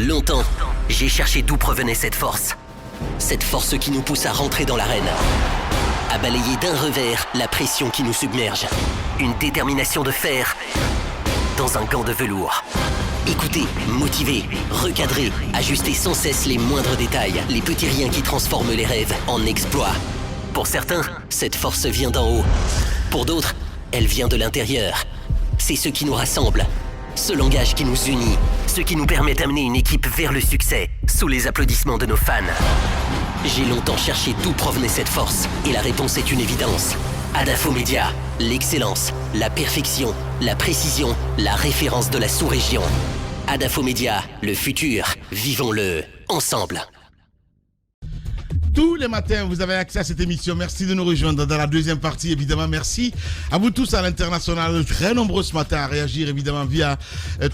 Longtemps, j'ai cherché d'où provenait cette force. Cette force qui nous pousse à rentrer dans l'arène. À balayer d'un revers la pression qui nous submerge. Une détermination de fer dans un gant de velours. Écoutez, motiver, recadrer, ajuster sans cesse les moindres détails, les petits riens qui transforment les rêves en exploits. Pour certains, cette force vient d'en haut. Pour d'autres, elle vient de l'intérieur. C'est ce qui nous rassemble, ce langage qui nous unit, ce qui nous permet d'amener une équipe vers le succès, sous les applaudissements de nos fans. J'ai longtemps cherché d'où provenait cette force, et la réponse est une évidence. Adafo Media, l'excellence, la perfection, la précision, la référence de la sous-région. Adafo Media, le futur, vivons-le ensemble. Tous les matins, vous avez accès à cette émission. Merci de nous rejoindre dans la deuxième partie, évidemment. Merci à vous tous à l'international, très nombreux ce matin à réagir, évidemment, via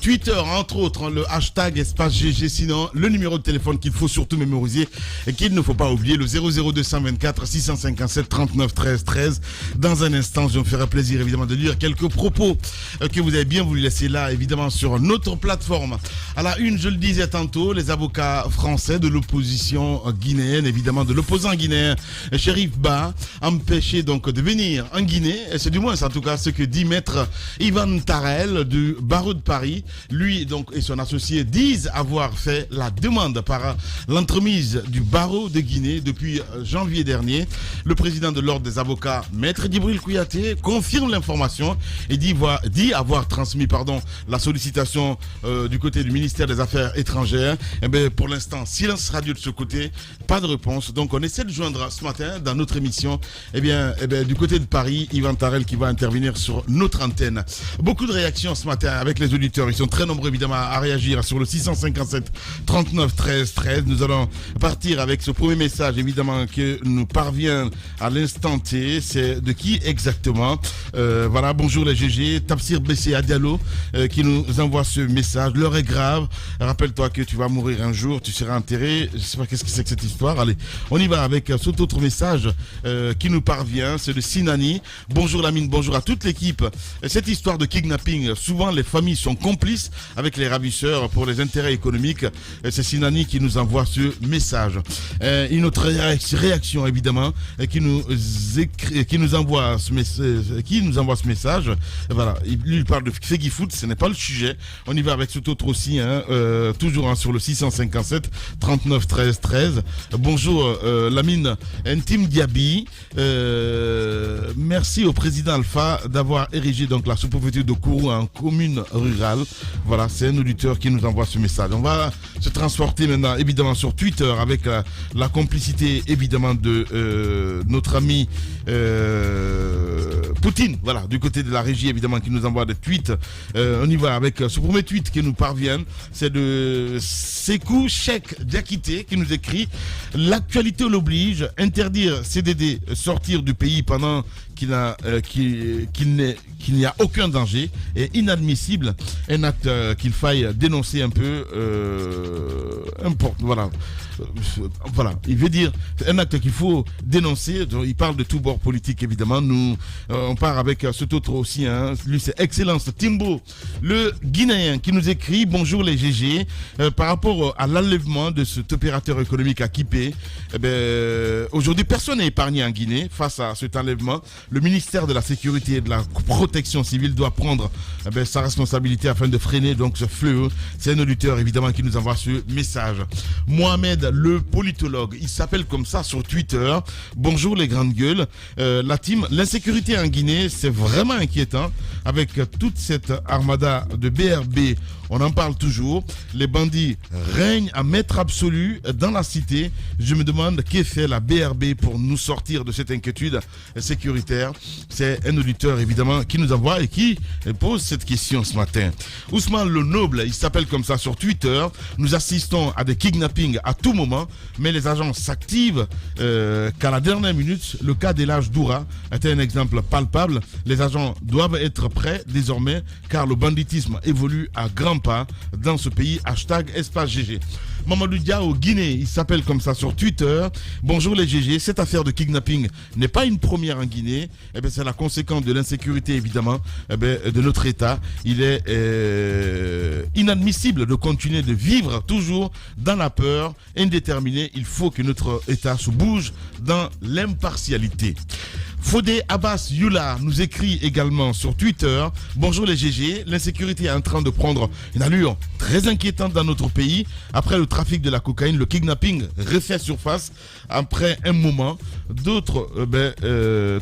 Twitter, entre autres, le hashtag espace GG. Sinon, le numéro de téléphone qu'il faut surtout mémoriser et qu'il ne faut pas oublier, le 00224 657 39 13 13. Dans un instant, je me ferai plaisir, évidemment, de lire quelques propos que vous avez bien voulu laisser là, évidemment, sur notre plateforme. À la une, je le disais tantôt, les avocats français de l'opposition guinéenne, évidemment, de l'opposant guinéen Chérif Bah, empêché donc de venir en Guinée, et c'est du moins en tout cas ce que dit maître Ivan Tarel du barreau de Paris. Lui donc et son associé disent avoir fait la demande par l'entremise du barreau de Guinée depuis janvier dernier. Le président de l'ordre des avocats, maître Djibril Kouyaté, confirme l'information et dit avoir transmis la sollicitation du côté du ministère des Affaires étrangères. Et bien, pour l'instant, silence radio de ce côté, pas de réponse. Donc on essaie de joindre ce matin dans notre émission, du côté de Paris, Ivan Tarel qui va intervenir sur notre antenne. Beaucoup de réactions ce matin avec les auditeurs. Ils sont très nombreux évidemment à réagir sur le 657 39 13 13. Nous allons partir avec ce premier message évidemment que nous parvient à l'instant T. C'est de qui exactement? Voilà, bonjour les GG. Tafsir Bessé Diallo qui nous envoie ce message. L'heure est grave. Rappelle-toi que tu vas mourir un jour, tu seras enterré. Je sais pas qu'est-ce que c'est que cette histoire. Allez, on y va avec cet autre message qui nous parvient, c'est de Sinani. Bonjour Lamine, bonjour à toute l'équipe. Cette histoire de kidnapping, souvent les familles sont complices avec les ravisseurs pour les intérêts économiques. C'est Sinani qui nous envoie ce message. Une autre réaction évidemment qui nous envoie ce message. Voilà, il parle de Feggy Foot, ce n'est pas le sujet. On y va avec cet autre aussi, toujours sur le 657 39 13 13. Bonjour Lamine Intime Diaby, merci au président Alpha d'avoir érigé donc la sous-préfecture de Kourou en commune rurale. Voilà, c'est un auditeur qui nous envoie ce message. On va se transporter maintenant évidemment sur Twitter avec la complicité évidemment de notre ami Poutine, voilà, du côté de la régie évidemment qui nous envoie des tweets. On y va avec ce premier tweet qui nous parvient, c'est de Sekou Cheikh Diakité qui nous écrit: l'actualité l'oblige, interdire CDD sortir du pays pendant qu'il n'y a aucun danger est inadmissible, un acte qu'il faille dénoncer un peu voilà, il veut dire un acte qu'il faut dénoncer. Il parle de tout bord politique évidemment. Nous on part avec cet autre aussi, lui c'est Excellence Timbo le Guinéen qui nous écrit: bonjour les GG, par rapport à l'enlèvement de cet opérateur économique à Kipé, aujourd'hui personne n'est épargné en Guinée face à cet enlèvement. Le ministère de la Sécurité et de la Protection civile doit prendre sa responsabilité afin de freiner donc ce fléau. C'est un auditeur évidemment qui nous envoie ce message. Mohamed le politologue, il s'appelle comme ça sur Twitter. Bonjour les grandes gueules, la team. L'insécurité en Guinée, c'est vraiment inquiétant avec toute cette armada de BRB. On en parle toujours. Les bandits règnent à maître absolu dans la cité. Je me demande qu'est fait la BRB pour nous sortir de cette inquiétude sécuritaire. C'est un auditeur évidemment qui nous envoie et qui pose cette question ce matin. Ousmane le Noble, il s'appelle comme ça sur Twitter. Nous assistons à des kidnappings à tout moment, mais les agents s'activent qu'à la dernière minute. Le cas d'Elhadj Doura est un exemple palpable. Les agents doivent être prêts désormais car le banditisme évolue à grands pas dans ce pays. Hashtag espace GG. Mamadou Diao, Guinée, il s'appelle comme ça sur Twitter. Bonjour les GG, cette affaire de kidnapping n'est pas une première en Guinée. C'est la conséquence de l'insécurité évidemment de notre État. Il est inadmissible de continuer de vivre toujours dans la peur indéterminée. Il faut que notre État se bouge dans l'impartialité. Fodé Abbas Yula nous écrit également sur Twitter. Bonjour les GG, l'insécurité est en train de prendre une allure très inquiétante dans notre pays. Après le trafic de la cocaïne, le kidnapping refait surface. Après un moment, d'autres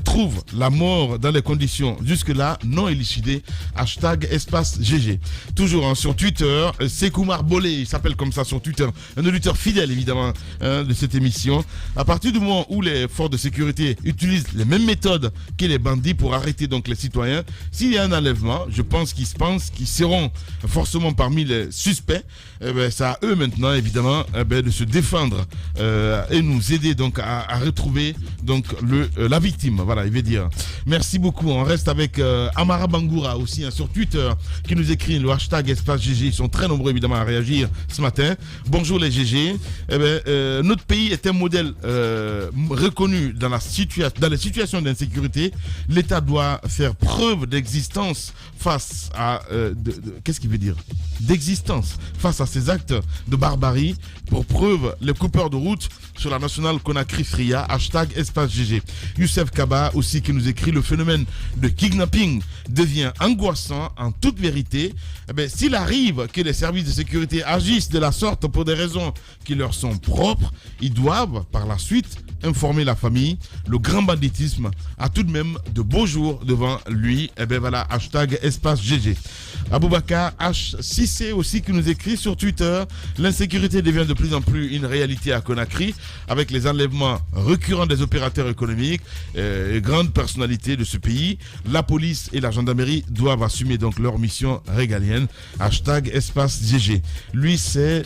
trouvent la mort dans les conditions jusque-là non élucidées. #espace GG. Toujours sur Twitter, Sekoumar Bolé, il s'appelle comme ça sur Twitter, un auditeur fidèle évidemment de cette émission. À partir du moment où les forces de sécurité utilisent les mêmes méthodes que les bandits pour arrêter donc les citoyens, s'il y a un enlèvement, je pense qu'ils seront forcément parmi les suspects. C'est à eux maintenant évidemment de se défendre et nous aider donc à retrouver donc la victime. Voilà, il veut dire. Merci beaucoup. On reste avec Amara Bangoura aussi sur Twitter qui nous écrit le #espace GG. Ils sont très nombreux évidemment à réagir ce matin. Bonjour les GG. Notre pays est un modèle reconnu dans les situations d'insécurité. L'État doit faire preuve d'existence face à qu'est-ce qu'il veut dire d'existence face à ces actes de barbarie. Pour preuve, les coupeurs de route sur la nationale Conakry-Fria, #espace GG. Youssef Kaba aussi qui nous écrit: le phénomène de kidnapping devient angoissant en toute vérité. S'il arrive que les services de sécurité agissent de la sorte pour des raisons qui leur sont propres, ils doivent par la suite informer la famille. Le grand banditisme a tout de même de beaux jours devant lui. Voilà, #espace GG. Aboubakar H6C aussi qui nous écrit sur Twitter: l'insécurité devient de plus en plus une réalité à Conakry avec les enlèvements récurrents des opérateurs économiques et grandes personnalités de ce pays. La police et la gendarmerie doivent assumer donc leur mission régalienne. #espace GG. Lui c'est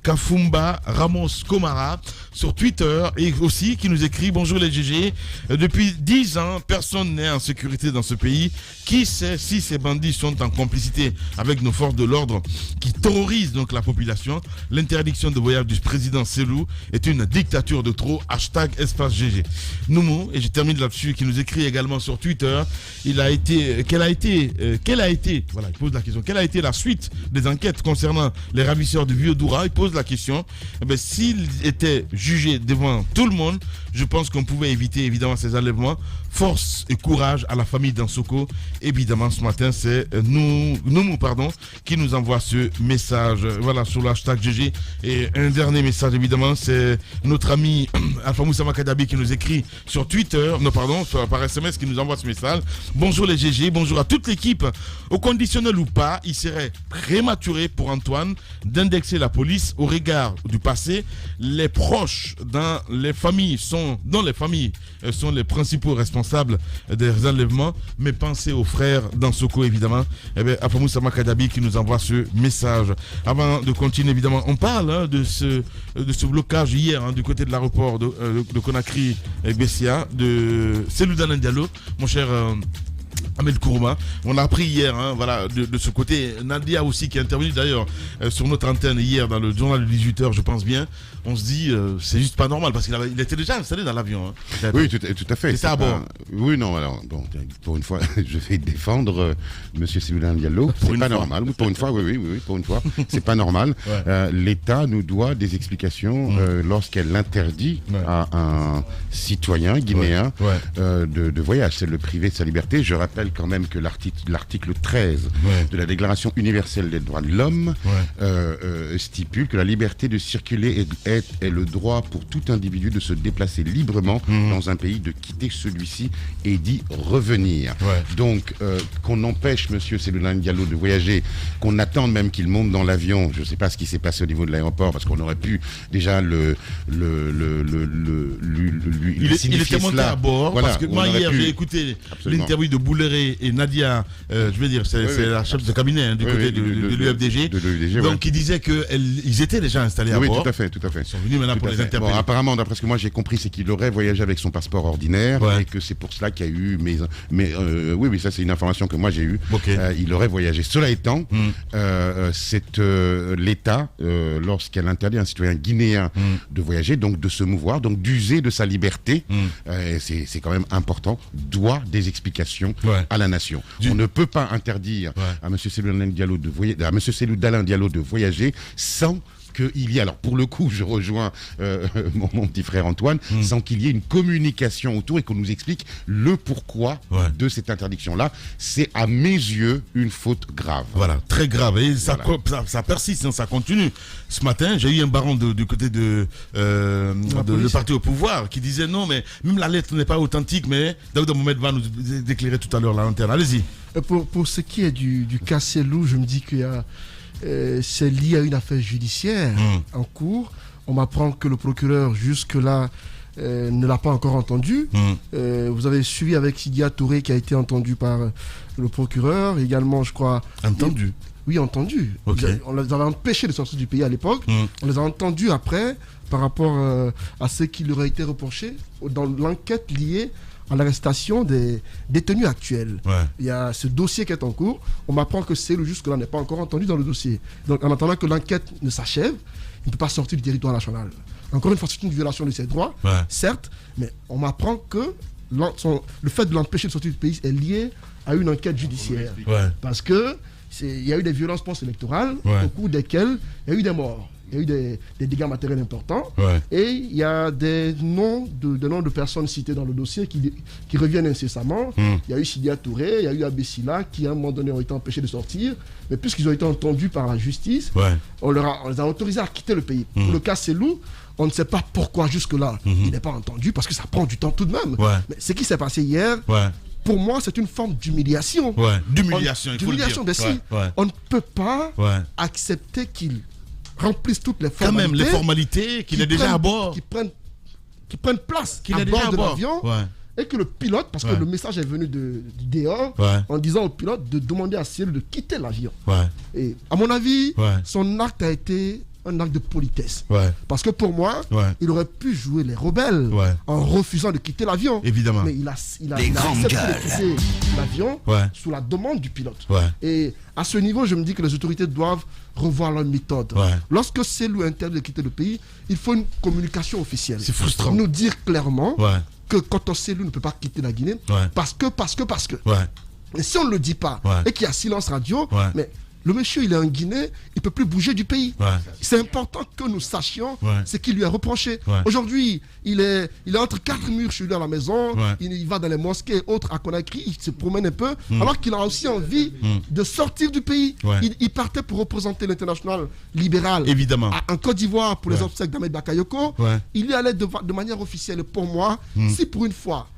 Kafumba Ramos Komara sur Twitter et aussi qui nous écrit: bonjour les GG, depuis 10 ans personne n'est en sécurité dans ce pays. Qui sait si ces bandits sont en complicité avec nos forces de l'ordre qui terrorisent donc la population. L'interdiction de voyage du président Selou est une dictature de trop. #espace GG. Noumou, et je termine là-dessus, qui nous écrit également sur Twitter: quelle a été, voilà, il pose la question, quelle a été la suite des enquêtes concernant les ravisseurs de Vieux-Doura? Il pose la question, s'ils étaient jugés devant tout le monde, je pense qu'on pouvait éviter évidemment ces enlèvements. Force et courage à la famille d'Ansoko. Évidemment, ce matin, c'est Noumou qui nous envoie ce message. Voilà, sur le #GG. Et un dernier message, évidemment, c'est notre ami Alpha Moussa Makadabi qui nous écrit sur Twitter, par SMS, qui nous envoie ce message. Bonjour les GG, bonjour à toute l'équipe. Au conditionnel ou pas, il serait prématuré pour Antoine d'indexer la police au regard du passé. Les proches dans les familles sont les principaux responsables des enlèvements, mais pensez aux frères d'Ansoko évidemment. Alpha Moussa Makadabi qui nous envoie ce message. Avant de continuer évidemment, on parle de ce blocage hier du côté de l'aéroport de Conakry et Bessia de Seloudan Diallo, mon cher Ahmed Kourouma. On a appris hier, de ce côté. Nadia aussi qui est intervenue d'ailleurs sur notre antenne hier dans le journal de 18h, je pense bien. On se dit, c'est juste pas normal parce qu'il était déjà installé dans l'avion. Oui, tout à fait. C'est ça à bord. Oui, non, alors, bon, pour une fois, je vais défendre Monsieur Seloudan Diallo. C'est pas normal. Pour une fois, oui, pour une fois, c'est pas normal. Ouais. L'État nous doit des explications lorsqu'elle interdit à un citoyen guinéen de voyage. C'est le privé de sa liberté. Je rappelle quand même que l'article 13 de la Déclaration universelle des droits de l'homme stipule que la liberté de circuler est le droit pour tout individu de se déplacer librement dans un pays, de quitter celui-ci et d'y revenir. Donc, qu'on empêche M. Seloudan Diallo de voyager, qu'on attende même qu'il monte dans l'avion, je ne sais pas ce qui s'est passé au niveau de l'aéroport, parce qu'on aurait pu déjà lui il était monté à bord, voilà, parce que moi hier j'ai écouté l'interview de Bouler Ferré et Nadia, c'est la chef de cabinet du côté de l'UFDG. Donc, qui disait qu'ils étaient déjà installés à bord. Oui, tout à fait. Ils sont venus maintenant pour les interpeller. Bon, apparemment, d'après ce que moi j'ai compris, c'est qu'il aurait voyagé avec son passeport ordinaire et que c'est pour cela qu'il y a eu. Oui, ça c'est une information que moi j'ai eue. Il aurait voyagé. Cela étant, c'est l'État, lorsqu'elle interdit à un citoyen guinéen de voyager, donc de se mouvoir, donc d'user de sa liberté, c'est quand même important, doit des explications à la nation. On ne peut pas interdire à M. Cellou Dalein Diallo de voyager sans qu'il y ait, alors pour le coup, je rejoins mon petit frère Antoine, sans qu'il y ait une communication autour et qu'on nous explique le pourquoi de cette interdiction-là. C'est à mes yeux une faute grave. Voilà, très grave. Et ça persiste, ça continue. Ce matin, j'ai eu un baron du côté de le parti au pouvoir qui disait non, mais même la lettre n'est pas authentique, mais Daouda Mohamed va nous éclairer tout à l'heure la lanterne. Allez-y. Pour ce qui est du cas Cellou, je me dis qu'il y a c'est lié à une affaire judiciaire en cours. On m'apprend que le procureur jusque-là ne l'a pas encore entendu. Vous avez suivi avec Sidia Touré qui a été entendu par le procureur. Également, je crois... Entendu? Oui, entendu. On les avait empêchés de sortir du pays à l'époque. On les a entendus après par rapport à ce qui leur a été reproché dans l'enquête liée à l'arrestation des détenus actuels. Il y a ce dossier qui est en cours. On m'apprend que Cellou jusque-là n'est pas encore entendu dans le dossier. Donc en attendant que l'enquête ne s'achève, il ne peut pas sortir du territoire national. Encore une fois, c'est une violation de ses droits, certes, mais on m'apprend que le fait de l'empêcher de sortir du pays est lié à une enquête judiciaire. Parce que il y a eu des violences post-électorales au cours desquelles il y a eu des morts. Il y a eu des dégâts matériels importants et il y a des noms de personnes citées dans le dossier qui reviennent incessamment. Il y a eu Sidia Touré, il y a eu Abessila qui à un moment donné ont été empêchés de sortir, mais puisqu'ils ont été entendus par la justice, on les a autorisés à quitter le pays. Pour le cas Cellou, on ne sait pas pourquoi jusque-là il n'est pas entendu, parce que ça prend du temps tout de même. Mais ce qui s'est passé hier, pour moi, c'est une forme d'humiliation. D'humiliation, il faut le dire. On ne peut pas accepter qu'il remplissent toutes les formalités. Quand même, les formalités qu'il est déjà à bord. Qui prennent place à bord de l'avion. Et que le pilote, parce que le message est venu du dehors, en disant au pilote de demander à Cellou de quitter l'avion. Et à mon avis, son acte a été un acte de politesse. Parce que pour moi, il aurait pu jouer les rebelles en refusant de quitter l'avion. Évidemment. Mais il a accepté de quitter l'avion sous la demande du pilote. Et à ce niveau, je me dis que les autorités doivent revoir leur méthode. Lorsque Cellou interdit de quitter le pays, il faut une communication officielle. C'est frustrant. Nous dire clairement que quand Cellou ne peut pas quitter la Guinée, parce que. Et si on ne le dit pas, et qu'il y a silence radio, mais le monsieur, il est en Guinée, il ne peut plus bouger du pays. C'est important que nous sachions ce qui lui est reproché. Aujourd'hui, il est entre quatre murs chez lui à la maison, il va dans les mosquées et autres à Conakry, il se promène un peu, alors qu'il a aussi envie de sortir du pays. Il partait pour représenter l'international libéral en Côte d'Ivoire pour les obsèques d'Ahmed Bakayoko. Il y allait de manière officielle. Et pour moi, si pour une fois,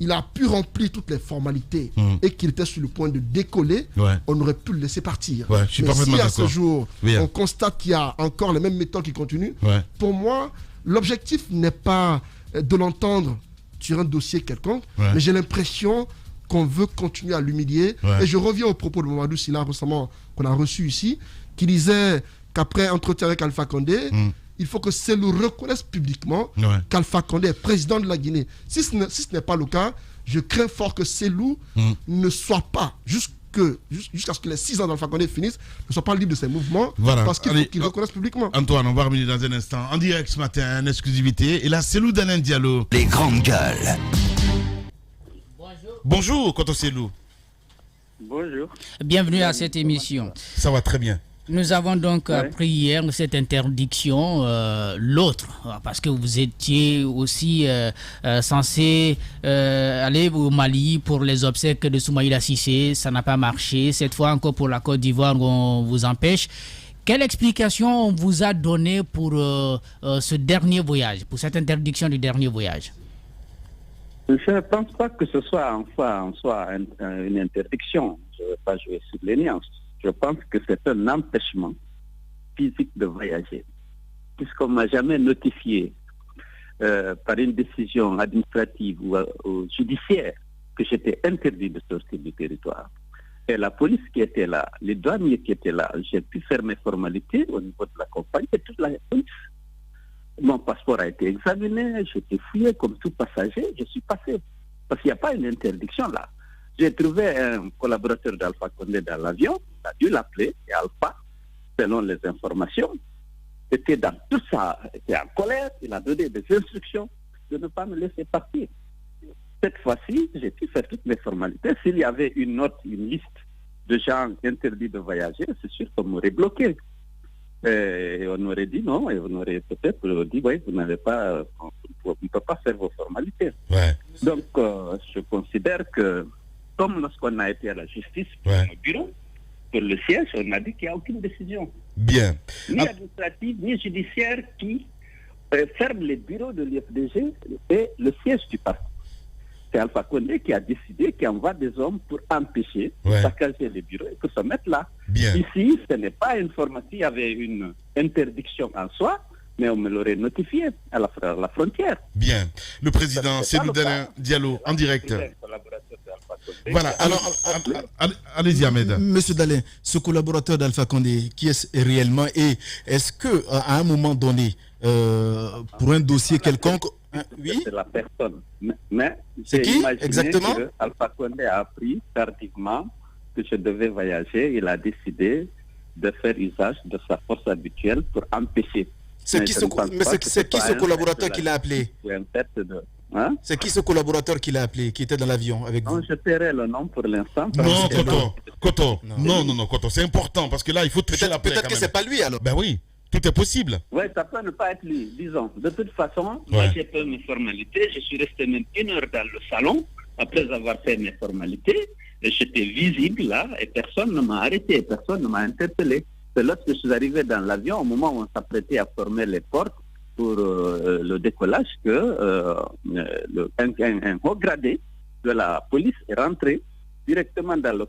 il a pu remplir toutes les formalités et qu'il était sur le point de décoller, on aurait pu le laisser partir. Je suis mais si à ce d'accord. jour, on constate qu'il y a encore les mêmes méthodes qui continuent, pour moi, l'objectif n'est pas de l'entendre sur un dossier quelconque, mais j'ai l'impression qu'on veut continuer à l'humilier. Et je reviens au propos de Mamadou Sylla récemment, qu'on a reçu ici, qui disait qu'après entretien avec Alpha Condé, il faut que Cellou reconnaisse publiquement qu'Alpha Condé est président de la Guinée. Si ce n'est pas le cas, je crains fort que Cellou ne soit pas, jusqu'à ce que les 6 ans d'Alpha Condé finissent, ne soit pas libre de ses mouvements, parce qu'il faut qu'il reconnaisse publiquement. Antoine, on va revenir dans un instant. En direct ce matin, en exclusivité. Et là, Cellou Dalein Diallo. Les grandes gueules. Bonjour, Koto Cellou. Bonjour. Bienvenue à cette émission. Ça va très bien. Nous avons donc appris hier cette interdiction, l'autre, parce que vous étiez aussi censé aller au Mali pour les obsèques de Soumaïla Cissé. Ça n'a pas marché. Cette fois encore pour la Côte d'Ivoire, on vous empêche. Quelle explication on vous a donnée pour ce dernier voyage, pour cette interdiction du dernier voyage? Je ne pense pas que ce soit en soi une interdiction. Je ne vais pas jouer sur les nuances. Je pense que c'est un empêchement physique de voyager, puisqu'on ne m'a jamais notifié par une décision administrative ou judiciaire que j'étais interdit de sortir du territoire. Et la police qui était là, les douaniers qui étaient là, j'ai pu faire mes formalités au niveau de la compagnie et toute la police. Mon passeport a été examiné, j'ai été fouillé comme tout passager, je suis passé. Parce qu'il n'y a pas une interdiction là. J'ai trouvé un collaborateur d'Alpha Condé dans l'avion, il a dû l'appeler, et Alpha, selon les informations, était dans tout ça, était en colère, il a donné des instructions de ne pas me laisser partir. Cette fois-ci, j'ai pu faire toutes mes formalités. S'il y avait une liste de gens interdits de voyager, c'est sûr qu'on m'aurait bloqué. Et on aurait dit non, et on aurait peut-être dit, oui, vous n'avez pas, on ne peut pas faire vos formalités. Ouais. Donc, je considère que, comme lorsqu'on a été à la justice pour le bureau, pour le siège, on a dit qu'il n'y a aucune décision. Bien. Ni administrative, ni judiciaire qui ferme les bureaux de l'IFDG et le siège du parti. C'est Alpha Condé qui a décidé, qui envoie des hommes pour empêcher, saccager les bureaux et pour se mettre là. Bien. Ici, ce n'est pas une formation, il y avait une interdiction en soi, mais on me l'aurait notifié à la frontière. Bien. Le président Cellou Dalein Diallo, en direct. Voilà, alors, allez-y Ahmed. Monsieur Dalein, ce collaborateur d'Alpha Condé, qui est réellement, et est-ce qu'à un moment donné, pour un dossier quelconque, oui, c'est la personne. Mais c'est qui exactement? Que Alpha Condé a appris tardivement que je devais voyager. Il a décidé de faire usage de sa force habituelle pour empêcher. C'est qui ce collaborateur qui l'a appelé? C'est qui ce collaborateur qui l'a appelé, qui était dans l'avion avec vous? Non, je tairai le nom pour l'instant. Non, Koto. Non, Koto. C'est important parce que là, il faut toucher la plaie. Peut-être que c'est pas lui alors. Ben oui. Tout est possible. Oui, ça peut ne pas être lui, disons. De toute façon, moi j'ai fait mes formalités. Je suis resté même 1 heure dans le salon après avoir fait mes formalités. Et j'étais visible là et personne ne m'a arrêté, personne ne m'a interpellé. C'est lorsque je suis arrivé dans l'avion, au moment où on s'apprêtait à fermer les portes pour le décollage, que un haut gradé de la police est rentré directement dans la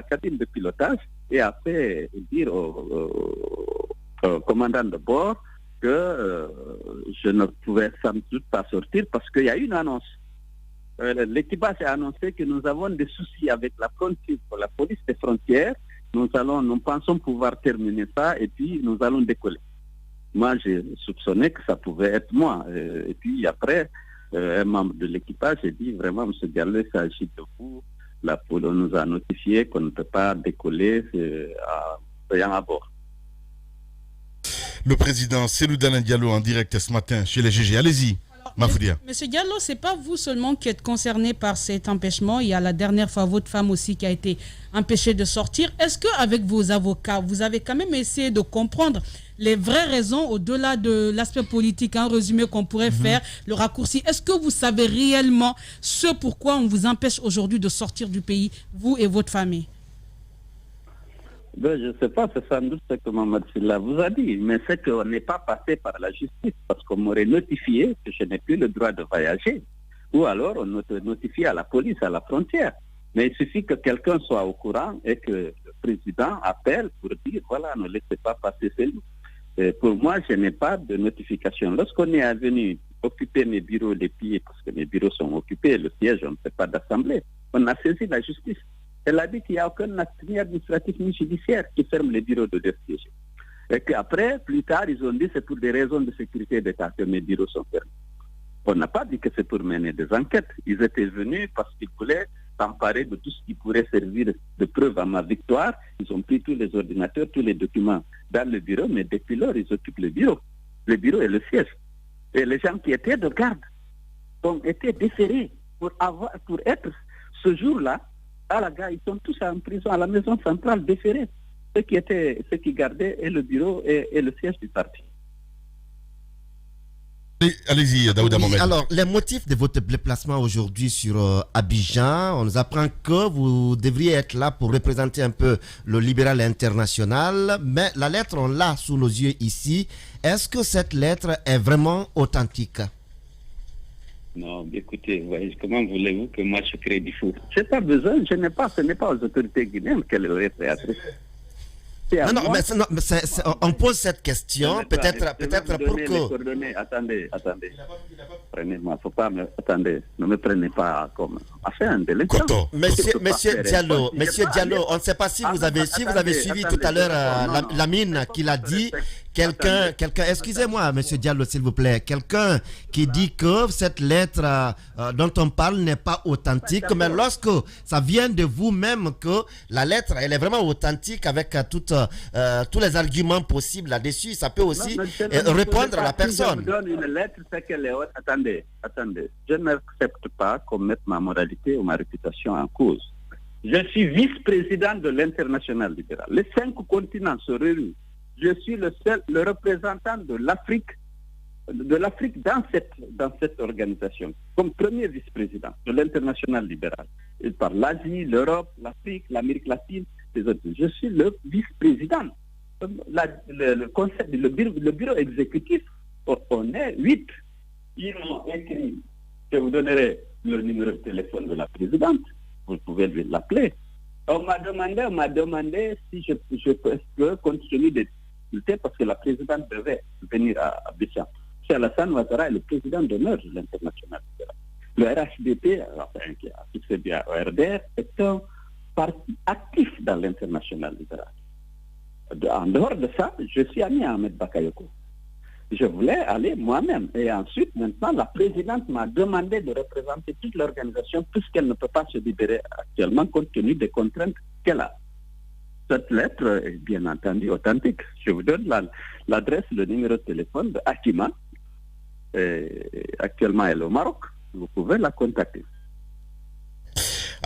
cabine de pilotage et a fait dire au commandant de bord que je ne pouvais sans doute pas sortir parce qu'il y a eu une annonce. L'équipage a annoncé que nous avons des soucis avec la police des frontières. Nous pensons pouvoir terminer ça et puis nous allons décoller. Moi, j'ai soupçonné que ça pouvait être moi. Et puis après, un membre de l'équipage a dit vraiment, M. Diallo, il s'agit de vous. La police nous a notifié qu'on ne peut pas décoller à bord. Le président Cellou Dalein Diallo en direct ce matin chez les GG. Allez-y, Mafoudia. Monsieur Diallo, ce n'est pas vous seulement qui êtes concerné par cet empêchement. Il y a la dernière fois votre femme aussi qui a été empêchée de sortir. Est-ce qu'avec vos avocats, vous avez quand même essayé de comprendre les vraies raisons au-delà de l'aspect politique, un résumé qu'on pourrait faire, le raccourci? Est-ce que vous savez réellement ce pourquoi on vous empêche aujourd'hui de sortir du pays, vous et votre famille? Ben, je ne sais pas, c'est sans doute ce que Mme Silla vous a dit, mais c'est qu'on n'est pas passé par la justice parce qu'on m'aurait notifié que je n'ai plus le droit de voyager. Ou alors on notifie à la police, à la frontière. Mais il suffit que quelqu'un soit au courant et que le président appelle pour dire, voilà, ne laissez pas passer celui. Pour moi, je n'ai pas de notification. Lorsqu'on est venu occuper mes bureaux des pieds, parce que mes bureaux sont occupés, le siège, on ne fait pas d'assemblée, on a saisi la justice. Elle a dit qu'il n'y a aucun acte ni administratif ni judiciaire qui ferme les bureaux de l'FDG. Et qu'après, plus tard, ils ont dit que c'est pour des raisons de sécurité d'État que mes bureaux sont fermés. On n'a pas dit que c'est pour mener des enquêtes. Ils étaient venus parce qu'ils voulaient s'emparer de tout ce qui pourrait servir de preuve à ma victoire. Ils ont pris tous les ordinateurs, tous les documents dans le bureau, mais depuis lors, ils occupent le bureau et le siège. Et les gens qui étaient de garde ont été déférés pour être ce jour-là à la gare. Ils sont tous en prison à la maison centrale déférés. Ceux qui gardaient et le bureau et le siège du parti. Allez-y, Daouda Mohamed. Alors, les motifs de votre déplacement aujourd'hui sur Abidjan, on nous apprend que vous devriez être là pour représenter un peu le libéral international, mais la lettre, on l'a sous nos yeux ici. Est-ce que cette lettre est vraiment authentique? Non, écoutez, comment voulez-vous que moi je crée du fou? Je n'ai pas besoin, ce n'est pas aux autorités guinéennes qu'elle aurait fait adresser. On pose cette question, peut-être pour que... Attendez. Prenez-moi, faut pas me... Attendez, ne me prenez pas comme... Enfin, un délinquant. Monsieur Diallo, on ne sait pas si vous avez suivi tout à l'heure Lamine qui l'a dit. Quelqu'un, excusez-moi, monsieur Diallo, s'il vous plaît, quelqu'un qui dit que cette lettre dont on parle n'est pas authentique, mais lorsque ça vient de vous-même que la lettre, elle est vraiment authentique avec tous les arguments possibles là-dessus, ça peut aussi répondre à la personne. Si je vous donne une lettre, c'est qu'elle est haute. Attendez. Je n'accepte pas qu'on mette ma moralité ou ma réputation en cause. Je suis vice-président de l'International libéral. Les 5 continents se réunissent. Je suis le représentant de l'Afrique dans cette organisation, comme premier vice-président de l'International libéral. Il parle l'Asie, l'Europe, l'Afrique, l'Amérique latine, les autres. Je suis le vice-président. Le bureau exécutif, on est 8. Ils m'ont écrit, je vous donnerai le numéro de téléphone de la présidente, vous pouvez l'appeler. On m'a demandé si je peux, compte tenu des difficultés, parce que la présidente devait venir à Abidjan. Cheikh Alassane Ouattara est le président d'honneur de l'International libéral. Le RHDP, qui a fixé bien au RDR, est un parti actif dans l'International libéral. En dehors de ça, je suis ami à Ahmed Bakayoko. Je voulais aller moi-même. Et ensuite, maintenant, la présidente m'a demandé de représenter toute l'organisation puisqu'elle ne peut pas se libérer actuellement compte tenu des contraintes qu'elle a. Cette lettre est bien entendu authentique. Je vous donne l'adresse, le numéro de téléphone de Hakima. Actuellement, elle est au Maroc. Vous pouvez la contacter.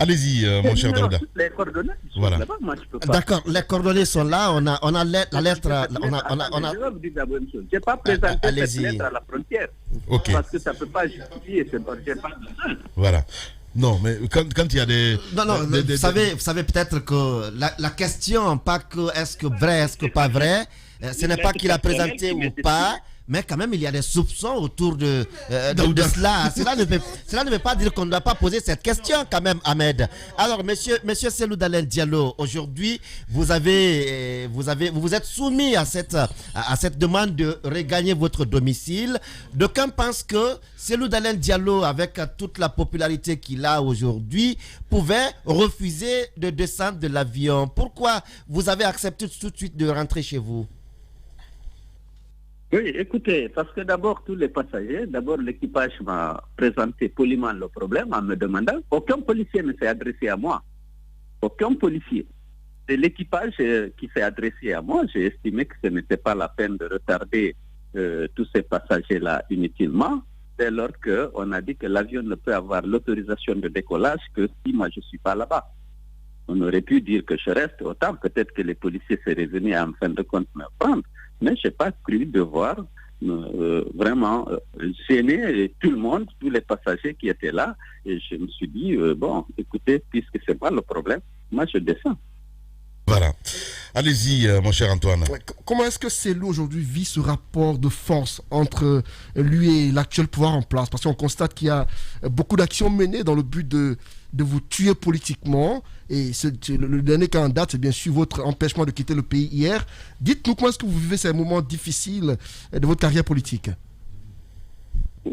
Allez-y, mon cher Daouda. Les coordonnées sont voilà. là-bas. Moi, je peux pas. D'accord, les coordonnées sont là. On a la lettre. Je vais vous dire d'abord une chose. Je n'ai pas présenté cette lettre à la frontière. Okay. Parce que ça ne peut pas justifier. Je n'ai pas besoin. Voilà. Non, mais quand il y a des... Vous savez peut-être que la question, pas que est-ce que vrai, est-ce que pas vrai, ce n'est pas qu'il a présenté ou pas, mais quand même il y a des soupçons autour de cela. Cela ne veut pas dire qu'on ne doit pas poser cette question quand même, Ahmed. Alors, monsieur Selou Dalen Diallo, aujourd'hui, vous vous êtes soumis à cette demande de regagner votre domicile. D'aucuns pensent que Selou Dalen Diallo, avec toute la popularité qu'il a aujourd'hui, pouvait refuser de descendre de l'avion. Pourquoi vous avez accepté tout de suite de rentrer chez vous? Oui, écoutez, parce que d'abord, tous les passagers, l'équipage m'a présenté poliment le problème en me demandant, aucun policier ne s'est adressé à moi. Aucun policier. C'est l'équipage qui s'est adressé à moi. J'ai estimé que ce n'était pas la peine de retarder tous ces passagers-là inutilement, dès lors qu'on a dit que l'avion ne peut avoir l'autorisation de décollage que si moi je ne suis pas là-bas. On aurait pu dire que je reste, autant peut-être que les policiers seraient venus en fin de compte me prendre. Mais je n'ai pas cru devoir vraiment gêner tout le monde, tous les passagers qui étaient là. Et je me suis dit, bon, écoutez, puisque ce n'est pas le problème, moi je descends. Voilà. Allez-y, mon cher Antoine. Comment est-ce que Selou aujourd'hui vit ce rapport de force entre lui et l'actuel pouvoir en place? Parce qu'on constate qu'il y a beaucoup d'actions menées dans le but de vous tuer politiquement. Et le dernier cas en date, c'est bien sûr votre empêchement de quitter le pays hier. Dites-nous comment est-ce que vous vivez ces moments difficiles de votre carrière politique?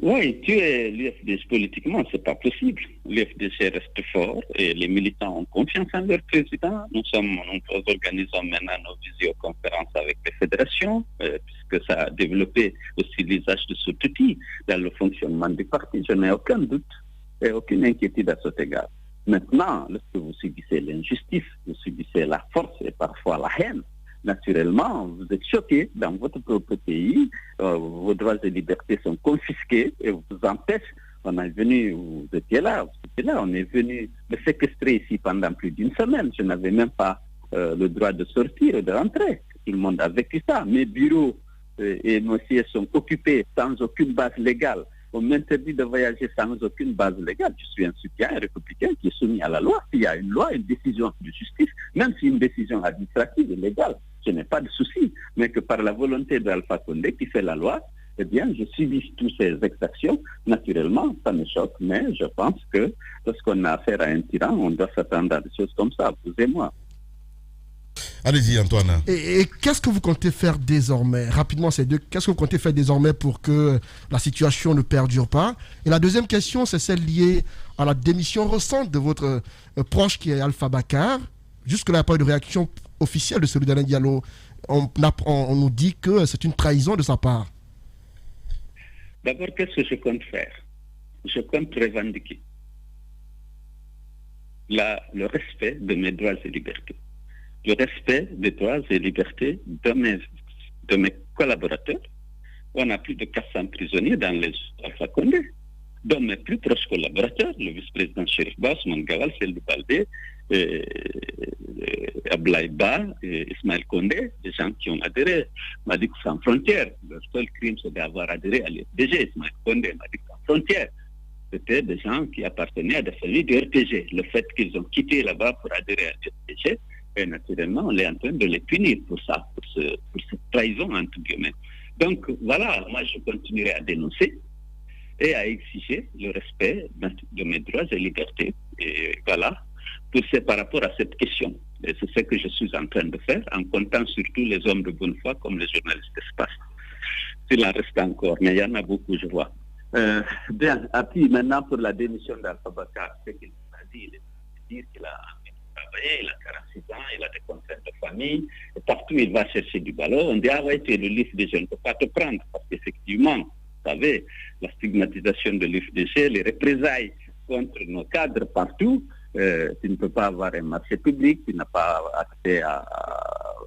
Oui, tuer l'UFDG politiquement, c'est pas possible. L'UFDG reste fort et les militants ont confiance en leur président. Nous organisons maintenant nos visioconférences avec les fédérations, puisque ça a développé aussi l'usage de cet outil dans le fonctionnement du parti. Je n'ai aucun doute et aucune inquiétude à cet égard. Maintenant, lorsque vous subissez l'injustice, vous subissez la force et parfois la haine, naturellement, vous êtes choqué dans votre propre pays, vos droits et libertés sont confisqués et vous empêchent. On est venu, vous étiez là, on est venu me séquestrer ici pendant plus d'une semaine. Je n'avais même pas le droit de sortir et de rentrer. Tout le monde a vécu ça. Mes bureaux et nos sièges sont occupés sans aucune base légale. On m'interdit de voyager sans aucune base légale. Je suis un citoyen républicain qui est soumis à la loi. S'il y a une loi, une décision de justice, même si une décision administrative est légale, je n'ai pas de souci. Mais que par la volonté d'Alpha Condé qui fait la loi, eh bien, je subis toutes ces exactions. Naturellement, ça me choque, mais je pense que lorsqu'on a affaire à un tyran, on doit s'attendre à des choses comme ça, vous et moi. Allez-y, Antoine. Et qu'est-ce que vous comptez faire désormais? Rapidement, qu'est-ce que vous comptez faire désormais pour que la situation ne perdure pas? Et la deuxième question, c'est celle liée à la démission récente de votre proche qui est Alpha Bakar. Jusque-là, il n'y a pas eu de réaction officielle de celui d'Alain Diallo. On nous dit que c'est une trahison de sa part. D'abord, qu'est-ce que je compte faire? Je compte revendiquer le respect de mes droits et libertés. Le respect des droits et libertés de mes collaborateurs. On a plus de 400 prisonniers dans les Alpha Condé. Dont mes plus proches collaborateurs, le vice-président Chérif Bass, Mangawal, Seldou Baldé, Ablaïba, Ismaël Condé, des gens qui ont adhéré. M'a dit que sans frontières. Leur seul crime, c'est d'avoir adhéré à l'RPG. Ismaël Condé m'a dit que sans frontières. C'était des gens qui appartenaient à des familles du RPG. Le fait qu'ils ont quitté là-bas pour adhérer à l'RPG, et naturellement, on est en train de les punir pour ça, pour cette trahison, entre guillemets. Donc, voilà, moi, je continuerai à dénoncer et à exiger le respect de mes droits et libertés. Et voilà, par rapport à cette question. Et c'est ce que je suis en train de faire, en comptant surtout les hommes de bonne foi, comme les journalistes d'espace. S'il en reste encore, mais il y en a beaucoup, je vois. Bien, et puis maintenant, pour la démission d'Alpha Bakar, ce qu'il a dit, il est dire qu'il a travaillé, il a 46 ans, il a des contraintes de famille, et partout il va chercher du ballon. On dit, ah ouais, tu es le l'IFDG, je ne peux pas te prendre, parce qu'effectivement, vous savez, la stigmatisation de l'IFDG, les représailles contre nos cadres partout, tu ne peux pas avoir un marché public, tu n'as pas accès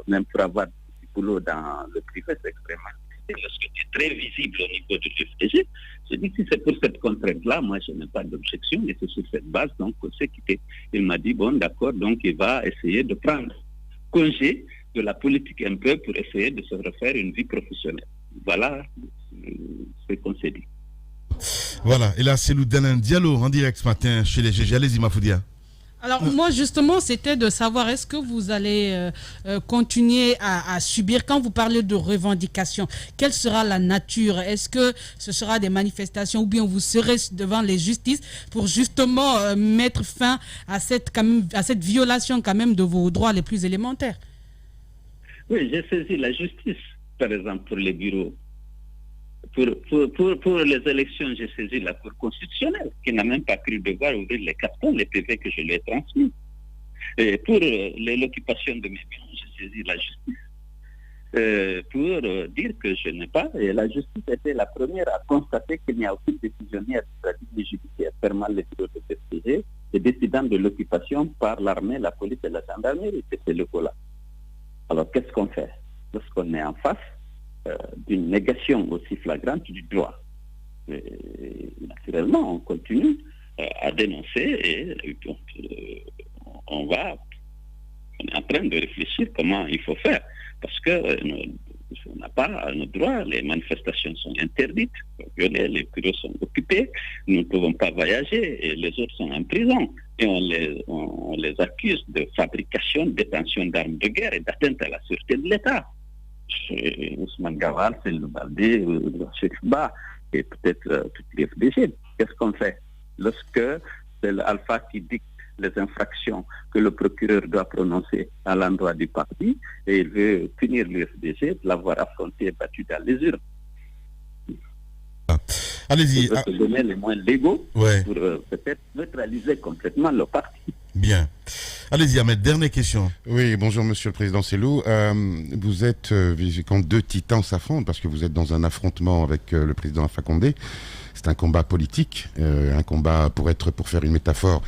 même pour avoir du boulot dans le privé, c'est extrêmement difficile, parce que tu es très visible au niveau de l'IFDG. Je dis que si c'est pour cette contrainte-là, moi je n'ai pas d'objection, et c'est sur cette base, donc on s'est quitté. Il m'a dit, bon d'accord, donc il va essayer de prendre congé de la politique un peu pour essayer de se refaire une vie professionnelle. Voilà ce qu'on s'est dit. Voilà, et là c'est Alain Diallo en direct ce matin chez les GG. Allez-y, Mafoudia. Alors moi justement c'était de savoir est-ce que vous allez continuer à subir, quand vous parlez de revendication, quelle sera la nature? Est-ce que ce sera des manifestations ou bien vous serez devant les justices pour justement mettre fin à cette violation quand même de vos droits les plus élémentaires? Oui, j'ai saisi la justice par exemple pour les bureaux. Pour les élections, j'ai saisi la Cour constitutionnelle, qui n'a même pas cru devoir ouvrir les cartons, les PV que je lui ai transmis. Et pour l'occupation de mes biens, j'ai saisi la justice pour dire que je n'ai pas, et la justice était la première à constater qu'il n'y a aucune décisionnaire administrative judiciaire fermant les bureaux de PCG et décidant de l'occupation par l'armée, la police et la gendarmerie, c'est le cas-là. Alors qu'est-ce qu'on fait lorsqu'on est en face d'une négation aussi flagrante du droit? Et, naturellement, on continue à dénoncer et on est en train de réfléchir comment il faut faire. Parce que on n'a pas nos droits, les manifestations sont interdites, violées, les bureaux sont occupés, nous ne pouvons pas voyager et les autres sont en prison. Et on les accuse de fabrication, détention d'armes de guerre et d'atteinte à la sûreté de l'État. Ousmane Gawal, Seldou Baldé, Chérif Bass et peut-être toutes les FDG. Qu'est-ce qu'on fait lorsque c'est l'Alpha qui dicte les infractions que le procureur doit prononcer à l'endroit du parti et il veut punir le FDG de l'avoir affronté et battu dans les urnes? Allez-y. Il veut se donner les moyens légaux pour peut-être neutraliser complètement le parti. Bien. Allez-y, Ahmed, dernière question. Oui, bonjour Monsieur le Président Selou. Vous êtes, quand deux titans s'affrontent, parce que vous êtes dans un affrontement avec le président Alpha Condé, c'est un combat politique, un combat, pour faire une métaphore,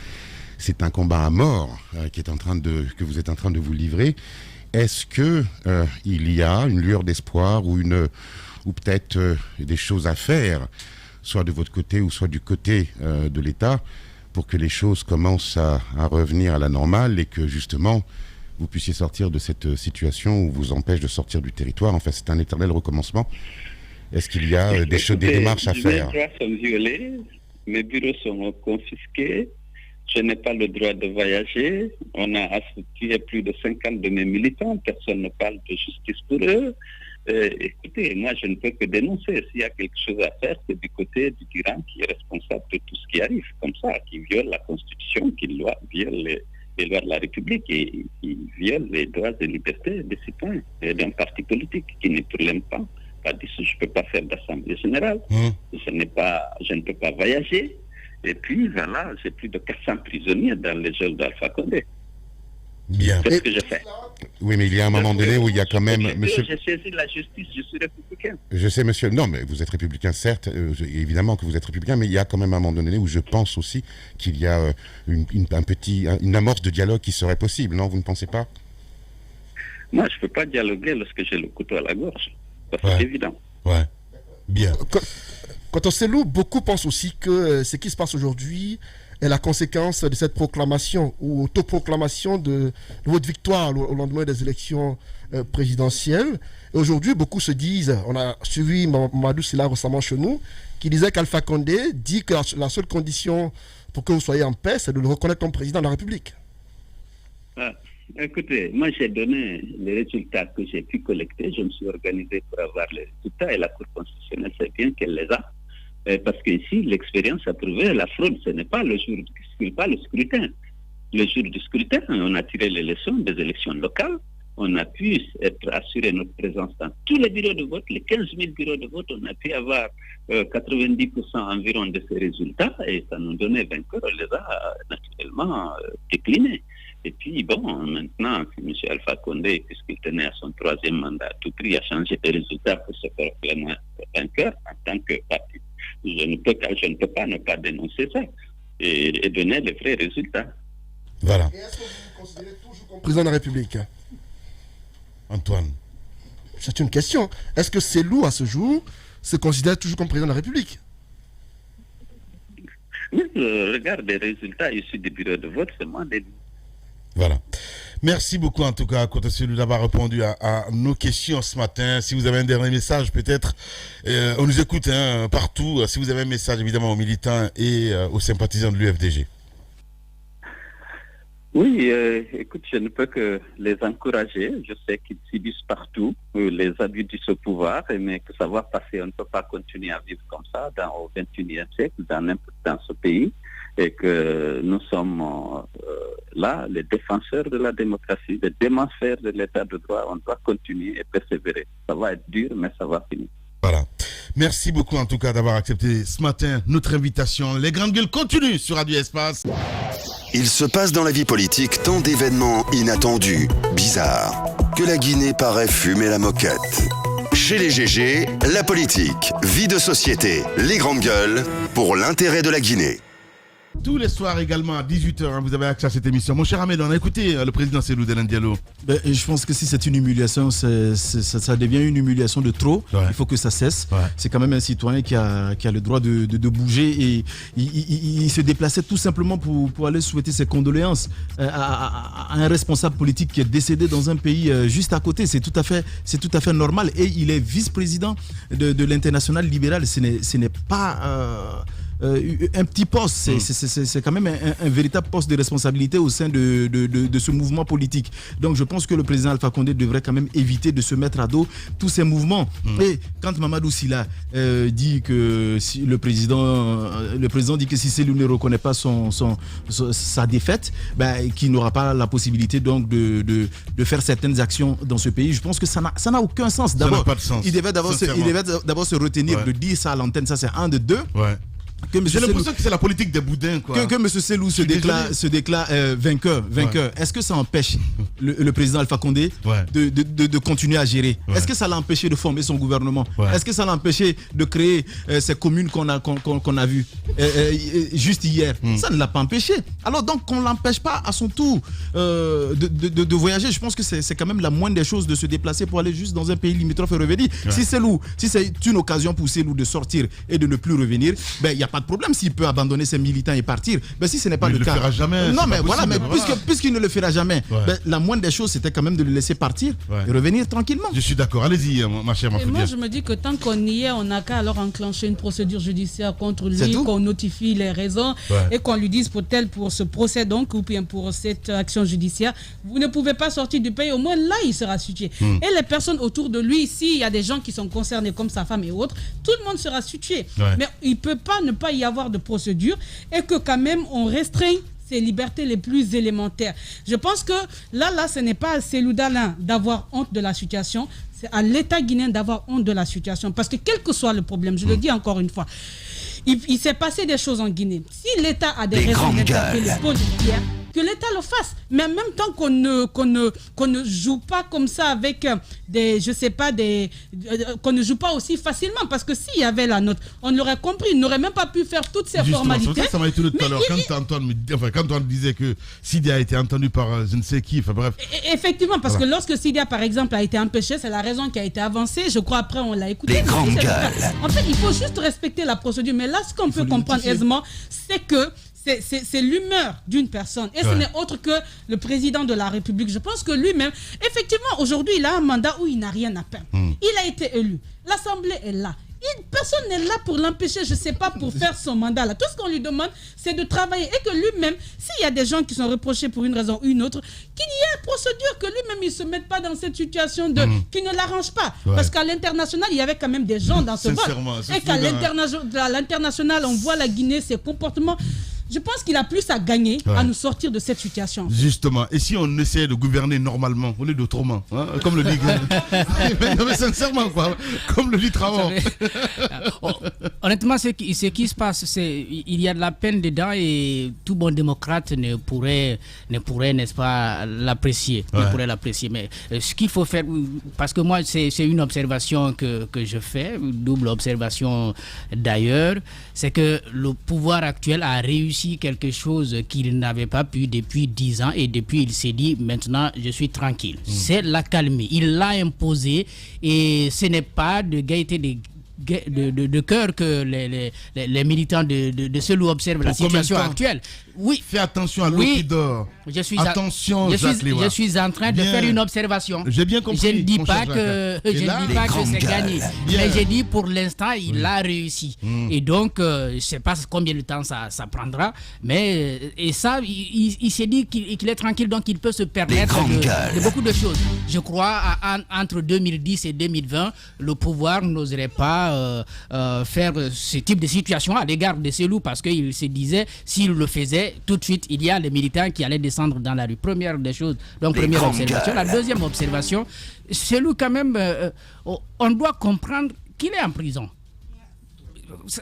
c'est un combat à mort que vous êtes en train de vous livrer. Est-ce que il y a une lueur d'espoir ou peut-être des choses à faire, soit de votre côté ou soit du côté de l'État, pour que les choses commencent à revenir à la normale et que justement vous puissiez sortir de cette situation où vous empêche de sortir du territoire? Enfin, c'est un éternel recommencement. Est-ce qu'il y a des démarches à faire? Mes droits sont violés, mes bureaux sont confisqués, je n'ai pas le droit de voyager, on a associé plus de 50 de mes militants, personne ne parle de justice pour eux. Écoutez, moi je ne peux que dénoncer. S'il y a quelque chose à faire, c'est du côté du tyran qui est responsable de tout ce qui arrive, comme ça, qui viole la Constitution, qui viole des lois de la République et qui viole les droits et libertés des citoyens et d'un parti politique qui ne problème pas. Pas dit, je ne peux pas faire d'assemblée générale, je ne peux pas voyager. Et puis voilà, j'ai plus de 400 prisonniers dans les geôles d'Alpha Condé. Bien. Qu'est-ce que je fais? Oui, mais il y a un moment donné où il y a quand même... Monsieur... J'ai saisi la justice, je suis républicain. Je sais, monsieur. Non, mais vous êtes républicain, certes. Évidemment que vous êtes républicain, mais il y a quand même un moment donné où je pense aussi qu'il y a une amorce de dialogue qui serait possible, non? Vous ne pensez pas? Moi, je ne peux pas dialoguer lorsque j'ai le couteau à la gorge. C'est évident. Ouais. Bien. Quant au Selou, beaucoup pensent aussi que ce qui se passe aujourd'hui est la conséquence de cette proclamation ou autoproclamation de votre victoire au lendemain des élections présidentielles. Et aujourd'hui, beaucoup se disent, on a suivi Mamadou Sylla récemment chez nous, qui disait qu'Alpha Condé dit que la seule condition pour que vous soyez en paix, c'est de le reconnaître comme président de la République. Écoutez, moi j'ai donné les résultats que j'ai pu collecter. Je me suis organisé pour avoir les résultats et la Cour constitutionnelle sait bien qu'elle les a. Parce qu'ici, l'expérience a prouvé la fraude, ce n'est pas le scrutin. Le jour du scrutin, on a tiré les leçons des élections locales. On a pu assurer notre présence dans tous les bureaux de vote, les 15 000 bureaux de vote. On a pu avoir 90% environ de ces résultats et ça nous donnait vainqueur. On les a naturellement déclinés. Et puis, bon, maintenant, si M. Alpha Condé, puisqu'il tenait à son 3e mandat à tout prix, a changé de résultats pour se faire pleinement vainqueur en tant que parti, je ne peux pas ne pas dénoncer ça et donner les vrais résultats. Voilà. Et est-ce que vous vous considérez toujours comme président de la République? Antoine. C'est une question. Est-ce que Selou, à ce jour, se considère toujours comme président de la République? Oui, je regarde les résultats issus des bureaux de vote, c'est moi des... Voilà. Merci beaucoup en tout cas, Côte Selou, d'avoir répondu à nos questions ce matin. Si vous avez un dernier message, peut-être, on nous écoute partout. Si vous avez un message, évidemment, aux militants et aux sympathisants de l'UFDG. Oui, écoute, je ne peux que les encourager. Je sais qu'ils subissent partout les abus de ce pouvoir, mais que ça va passer. On ne peut pas continuer à vivre comme ça au XXIe siècle, dans ce pays. Et que nous sommes là, les défenseurs de la démocratie, les défenseurs de l'état de droit. On doit continuer et persévérer. Ça va être dur, mais ça va finir. Voilà. Merci beaucoup en tout cas d'avoir accepté ce matin notre invitation. Les grandes gueules continuent sur Radio Espace. Il se passe dans la vie politique tant d'événements inattendus, bizarres, que la Guinée paraît fumer la moquette. Chez les GG, la politique, vie de société, les grandes gueules, pour l'intérêt de la Guinée. Tous les soirs également à 18h, vous avez accès à cette émission. Mon cher Ahmed, on a écouté le président Selou Dalein Diallo. Je pense que si c'est une humiliation, ça devient une humiliation de trop. Ouais. Il faut que ça cesse. Ouais. C'est quand même un citoyen qui a le droit de bouger et il se déplaçait tout simplement pour aller souhaiter ses condoléances à un responsable politique qui est décédé dans un pays juste à côté. C'est tout à fait normal. Et il est vice-président de l'Internationale libérale. Ce n'est pas... un petit poste, c'est quand même un véritable poste de responsabilité au sein de ce mouvement politique. Donc je pense que le président Alpha Condé devrait quand même éviter de se mettre à dos tous ces mouvements. Et quand Mamadou Sylla dit que si le président dit que si Selou ne reconnaît pas sa défaite, qu'il n'aura pas la possibilité donc de faire certaines actions dans ce pays, je pense que ça n'a aucun sens. D'abord, il devait d'abord se retenir de dire ça à l'antenne, ça c'est un de deux. Ouais. J'ai l'impression que c'est la politique des boudins, quoi. Que M. Selou se déclare vainqueur. Ouais. Est-ce que ça empêche le président Alpha Condé de continuer à gérer? Est-ce que ça l'a empêché de former son gouvernement? Est-ce que ça l'a empêché de créer ces communes qu'on a vues juste hier? Ça ne l'a pas empêché. Alors donc qu'on ne l'empêche pas à son tour de voyager. Je pense que c'est quand même la moindre des choses de se déplacer pour aller juste dans un pays limitrophe et revenir. Si c'est une occasion pour Selou de sortir et de ne plus revenir, il n'y a pas de problème s'il peut abandonner ses militants et partir. Si ce n'est pas le cas. Il ne le fera jamais. Non, mais voilà, puisqu'il ne le fera jamais, la moindre des choses, c'était quand même de le laisser partir et revenir tranquillement. Je suis d'accord. Allez-y, ma chère Mafoudia. Moi, je me dis que tant qu'on y est, on n'a qu'à alors enclencher une procédure judiciaire contre lui, qu'on notifie les raisons et qu'on lui dise pour ce procès donc ou bien pour cette action judiciaire, vous ne pouvez pas sortir du pays. Au moins là, il sera situé. Et les personnes autour de lui, s'il y a des gens qui sont concernés comme sa femme et autres, tout le monde sera situé. Mais il ne peut pas ne pas y avoir de procédure et que quand même on restreint ses libertés les plus élémentaires. Je pense que là, ce n'est pas à Cellou Dalein d'avoir honte de la situation, c'est à l'État guinéen d'avoir honte de la situation. Parce que quel que soit le problème, je le dis encore une fois, il s'est passé des choses en Guinée. Si l'État a des raisons d'interpeller les policiers, que l'État le fasse. Mais en même temps qu'on ne joue pas comme ça avec qu'on ne joue pas aussi facilement. Parce que s'il y avait la note, on l'aurait compris. Il n'aurait même pas pu faire toutes ces formalités. Ça m'a étonné tout à l'heure. Quand Antoine disait que Sidi a été entendu par je ne sais qui, enfin bref. Effectivement, parce que lorsque Sidi, par exemple, a été empêché, c'est la raison qui a été avancée. Je crois après, on l'a écouté. En fait, il faut juste respecter la procédure. Mais là, ce qu'on peut comprendre aisément, c'est que c'est l'humeur d'une personne. Et ce n'est autre que le président de la République. Je pense que lui-même, effectivement, aujourd'hui, il a un mandat où il n'a rien à perdre. Il a été élu. L'Assemblée est là. Personne n'est là pour l'empêcher, je ne sais pas, pour faire son mandat là. Tout ce qu'on lui demande, c'est de travailler. Et que lui-même, s'il y a des gens qui sont reprochés pour une raison ou une autre, qu'il y ait une procédure, que lui-même, il ne se mette pas dans cette situation qui ne l'arrange pas. Parce qu'à l'international, il y avait quand même des gens dans ce vote. Et qu'à l'international, on voit la Guinée, ses comportements. Je pense qu'il a plus à gagner à nous sortir de cette situation. Justement. Et si on essaie de gouverner normalement, au lieu d'autrement, comme le dit... non mais sincèrement, quoi. Comme le dit Traoré. Honnêtement, ce qui se passe, c'est il y a de la peine dedans et tout bon démocrate ne pourrait n'est-ce pas, l'apprécier. Ne pourrait l'apprécier. Mais ce qu'il faut faire, parce que moi, c'est une observation que je fais, une double observation d'ailleurs, c'est que le pouvoir actuel a réussi quelque chose qu'il n'avait pas pu depuis 10 ans et depuis il s'est dit maintenant je suis tranquille. C'est l'accalmie. Il l'a imposé et ce n'est pas de gaieté de cœur que les militants de Cellou observent la situation actuelle. Oui. Fais attention à l'eau qui dort. Je suis en train de faire une observation. J'ai bien compris. Je ne dis pas que c'est gagné. Mais j'ai dit pour l'instant, il a réussi. Et donc, je ne sais pas combien de temps ça prendra. Mais et ça, il s'est dit qu'il est tranquille, donc il peut se permettre de beaucoup de choses. Je crois entre 2010 et 2020, le pouvoir n'oserait pas faire ce type de situation à l'égard de Cellou parce qu'il se disait, s'il le faisait, tout de suite, il y a les militants qui allaient descendre dans la rue. Première des choses. Donc, première observation. La deuxième observation, Cellou, quand même, on doit comprendre qu'il est en prison.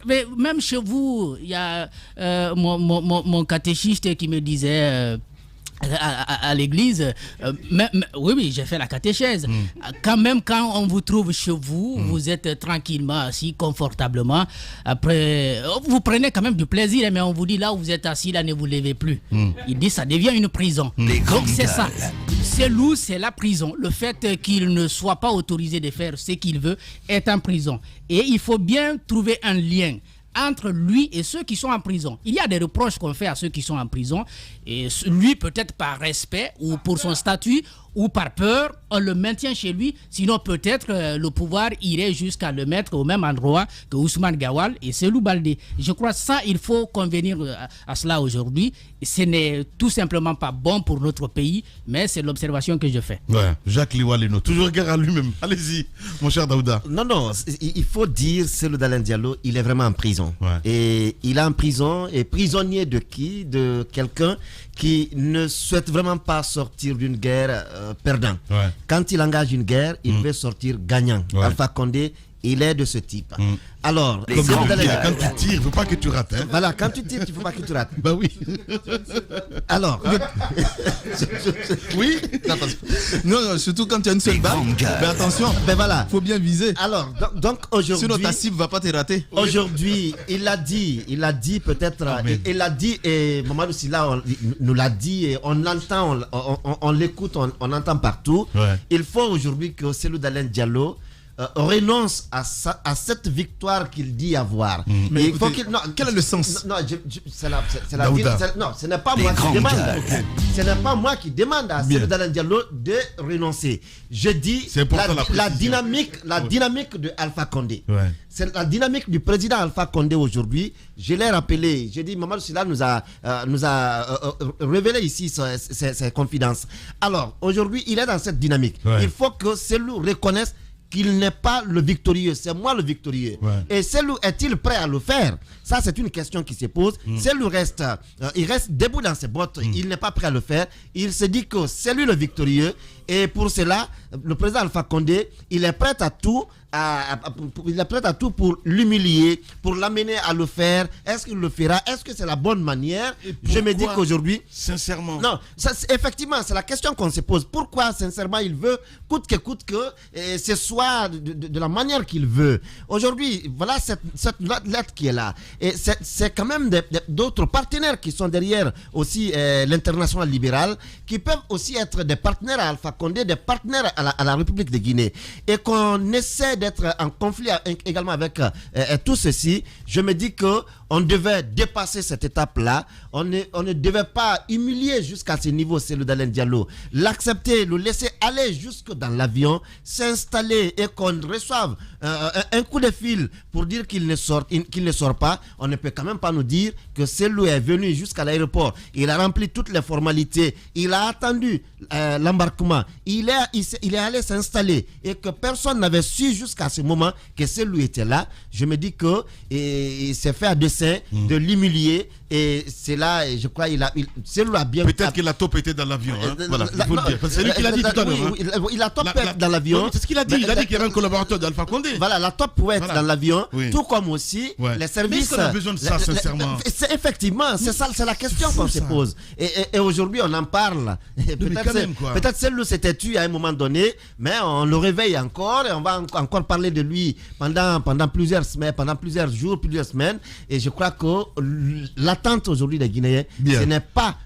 Mais même chez vous, il y a mon catéchiste qui me disait... à l'église, oui, j'ai fait la catéchèse. Quand même, quand on vous trouve chez vous, vous êtes tranquillement assis, confortablement. Après, vous prenez quand même du plaisir, mais on vous dit là où vous êtes assis, là, ne vous levez plus. Il dit ça devient une prison. Donc c'est ça. Cellou, c'est la prison. Le fait qu'il ne soit pas autorisé de faire ce qu'il veut est en prison. Et il faut bien trouver un lien entre lui et ceux qui sont en prison. Il y a des reproches qu'on fait à ceux qui sont en prison, et lui peut-être par respect ou pour son statut ou par peur, on le maintient chez lui, sinon peut-être le pouvoir irait jusqu'à le mettre au même endroit que Ousmane Gawal et Cellou Baldé. Je crois que ça, il faut convenir à cela aujourd'hui. Ce n'est tout simplement pas bon pour notre pays, mais c'est l'observation que je fais. Ouais, Jacques Liwaleno, toujours guerre à lui-même. Allez-y, mon cher Daouda. Non, il faut dire, Cellou Dalein Diallo, il est vraiment en prison. Ouais. Et il est en prison, et prisonnier de qui? De quelqu'un qui ne souhaite vraiment pas sortir d'une guerre perdant. Ouais. Quand il engage une guerre, il veut sortir gagnant. Ouais. Alpha Condé, il est de ce type. Alors, quand tu tires, il ne faut pas que tu rates. Hein? Voilà, quand tu tires, il ne faut pas que tu rates. Bah oui. Alors. Oui. Non, surtout quand tu as une seule balle. Mais attention, voilà. Il faut bien viser. Alors, donc aujourd'hui. Sinon, ta cible ne va pas te rater. Aujourd'hui, il l'a dit peut-être. Il l'a dit, et Mamadou Sylla nous l'a dit, et on l'entend, on l'écoute, on entend partout. Ouais. Il faut aujourd'hui que Cellou Dalein Diallo renonce à cette victoire qu'il dit avoir. Mais écoutez, quel est le sens? Non, c'est la vie. Non, ce n'est pas moi qui demande. Ce n'est pas moi qui demande à Cellou Dalein Diallo de renoncer. Je dis la dynamique de Alpha Condé. Ouais. C'est la dynamique du président Alpha Condé aujourd'hui. Je l'ai rappelé. J'ai dit, Mamadou Sylla nous a révélé ici ses confidences. Alors, aujourd'hui, il est dans cette dynamique. Ouais. Il faut que Cellou reconnaisse qu'il n'est pas le victorieux, c'est moi le victorieux. Et Cellou est-il prêt à le faire? Ça, c'est une question qui se pose. Cellou reste, il reste debout dans ses bottes, il n'est pas prêt à le faire. Il se dit que c'est lui le victorieux. Et pour cela, le président Alpha Condé, il est prêt à tout. Il est prêt à tout pour l'humilier, pour l'amener à le faire. Est-ce qu'il le fera? Est-ce que c'est la bonne manière? Je me dis qu'aujourd'hui, sincèrement, non, ça, effectivement, c'est la question qu'on se pose. Pourquoi, sincèrement, il veut coûte que ce soit de la manière qu'il veut? Aujourd'hui, voilà cette lettre qui est là. Et c'est quand même d'autres partenaires qui sont derrière aussi l'international libéral, qui peuvent aussi être des partenaires à Alpha Condé, des partenaires à la République de Guinée. Et qu'on essaie d'être en conflit également avec tout ceci, je me dis que on devait dépasser cette étape-là. On ne devait pas humilier jusqu'à ce niveau Cellou Dalein Diallo. L'accepter, le laisser aller jusque dans l'avion, s'installer et qu'on reçoive un coup de fil pour dire qu'il ne sort pas. On ne peut quand même pas nous dire que Cellou est venu jusqu'à l'aéroport. Il a rempli toutes les formalités. Il a attendu l'embarquement. Il est allé s'installer et que personne n'avait su jusqu'à ce moment que Cellou était là. Je me dis que il s'est fait à dessein de l'humilier, et c'est là, je crois, Cellou a bien. Peut-être que la taupe était dans l'avion. Voilà, il faut le dire. C'est lui qui l'a dit tout à l'heure. Il a taupe dans l'avion. C'est ce qu'il a dit. Il a dit qu'il y avait un collaborateur d'Alpha Condé. Voilà, la taupe pouvait être dans l'avion, tout comme aussi les services. Mais on a besoin de ça, sincèrement. Effectivement, c'est ça, c'est la question qu'on se pose. Et aujourd'hui, on en parle. Peut-être Cellou s'était tué à un moment donné, mais on le réveille encore et on va encore parler de lui pendant plusieurs semaines, pendant plusieurs jours, plusieurs semaines. Et je crois que l'attente aujourd'hui des Guinéens, ce n'est pas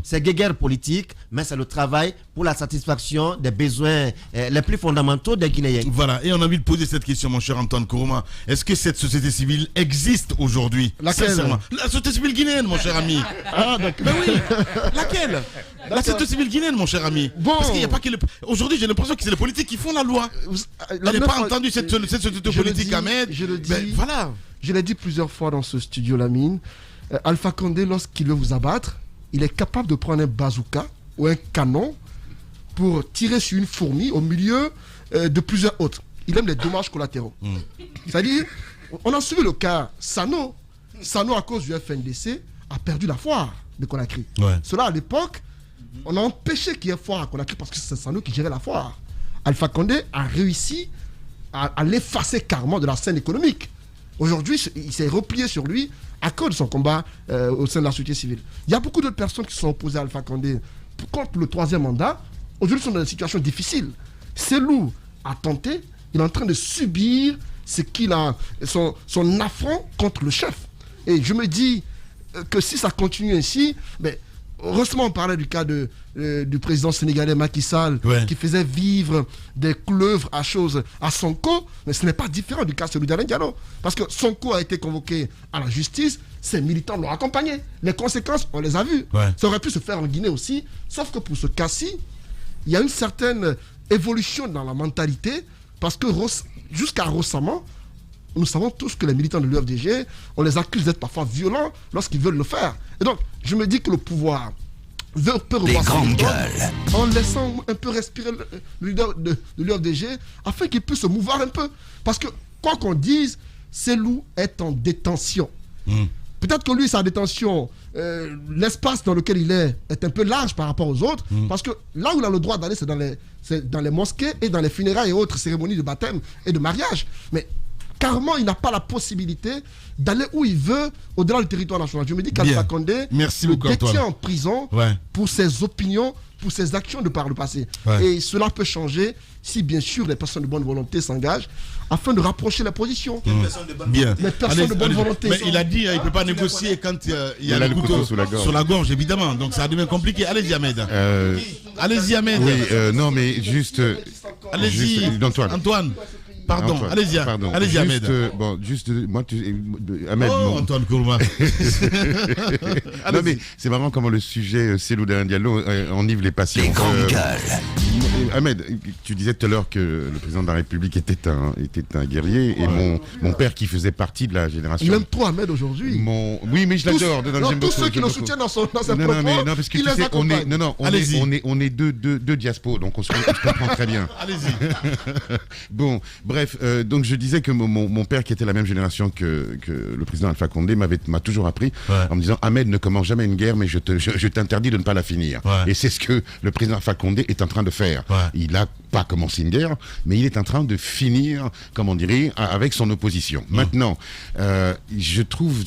ces guéguerres politiques, mais c'est le travail pour la satisfaction des besoins les plus fondamentaux des Guinéens. Voilà, et on a envie de poser cette question, mon cher Antoine Kourouma. Est-ce que cette société civile existe aujourd'hui? Laquelle? La société civile guinéenne, mon cher ami. Ah, d'accord. Ben oui, laquelle? La société civile guinéenne, mon cher ami. Bon. Parce qu'il n'y a pas que aujourd'hui, j'ai l'impression que c'est les politiques qui font la loi. Je n'ai pas entendu cette société politique, Ahmed. Je le dis. Ben, voilà. Je l'ai dit plusieurs fois dans ce studio, Lamine. Alpha Condé, lorsqu'il veut vous abattre, il est capable de prendre un bazooka ou un canon pour tirer sur une fourmi au milieu de plusieurs autres. Il aime les dommages collatéraux. C'est-à-dire, on a suivi le cas Sano. Sano, à cause du FNDC, a perdu la foire de Conakry. Cela, à l'époque, on a empêché qu'il y ait foire à Conakry parce que c'est Sano qui gérait la foire. Alpha Condé a réussi à l'effacer carrément de la scène économique. Aujourd'hui, il s'est replié sur lui à cause de son combat au sein de la société civile. Il y a beaucoup d'autres personnes qui sont opposées à Alpha Condé contre le troisième mandat. Aujourd'hui, ils sont dans une situation difficile. Cellou a tenté, il est en train de subir ce qu'il a, son affront contre le chef. Et je me dis que si ça continue ainsi, heureusement, on parlait du cas du président sénégalais Macky Sall, qui faisait vivre des couleuvres à Sonko, mais ce n'est pas différent du cas de Cellou Dalein Diallo. Parce que Sonko a été convoqué à la justice, ses militants l'ont accompagné. Les conséquences, on les a vues. Ça aurait pu se faire en Guinée aussi, sauf que pour ce cas-ci, il y a une certaine évolution dans la mentalité, parce que jusqu'à récemment, nous savons tous que les militants de l'UFDG, on les accuse d'être parfois violents lorsqu'ils veulent le faire. Et donc, je me dis que le pouvoir peut revoir en laissant un peu respirer le leader de l'UFDG afin qu'il puisse se mouvoir un peu. Parce que, quoi qu'on dise, Cellou est en détention. Peut-être que lui, sa détention, l'espace dans lequel il est un peu large par rapport aux autres. Parce que là où il a le droit d'aller, c'est dans les mosquées et dans les funérailles et autres cérémonies de baptême et de mariage. Mais carrément, il n'a pas la possibilité d'aller où il veut au-delà du territoire national. Je me dis qu'Alpha Condé le détient en prison pour ses opinions, pour ses actions de par le passé. Et cela peut changer si, bien sûr, les personnes de bonne volonté s'engagent afin de rapprocher les positions. Les personnes de bonne volonté. Mais il a dit qu'il ne peut pas négocier quand il y a le couteau sur la gorge, évidemment. Donc ça devient compliqué. Allez-y, Ahmed. Allez-y, Ahmed. Oui, non, mais juste... Allez-y, Antoine. Pardon, allez-y, Ahmed. Moi, Ahmed. Antoine Kourouma. Non, mais c'est marrant comment le sujet Cellou Dalein Diallo enivre les passions. Les grandes gueules. Ahmed, tu disais tout à l'heure que le président de la République était un guerrier, et mon père qui faisait partie de la génération. Il aime trop Ahmed aujourd'hui. Oui, mais je l'adore. Tous ceux qui le soutiennent dans sa propos, non, parce que tu sais, on est deux diaspos, donc on se comprend très bien. Allez-y. Bon, bref, donc je disais que mon père, qui était la même génération que le président Alpha Condé, m'a toujours appris en me disant: Ahmed, ne commence jamais une guerre, mais je t'interdis de ne pas la finir. Et c'est ce que le président Alpha Condé est en train de faire. Il n'a pas commencé une guerre, mais il est en train de finir, comme on dirait, avec son opposition. Maintenant, je trouve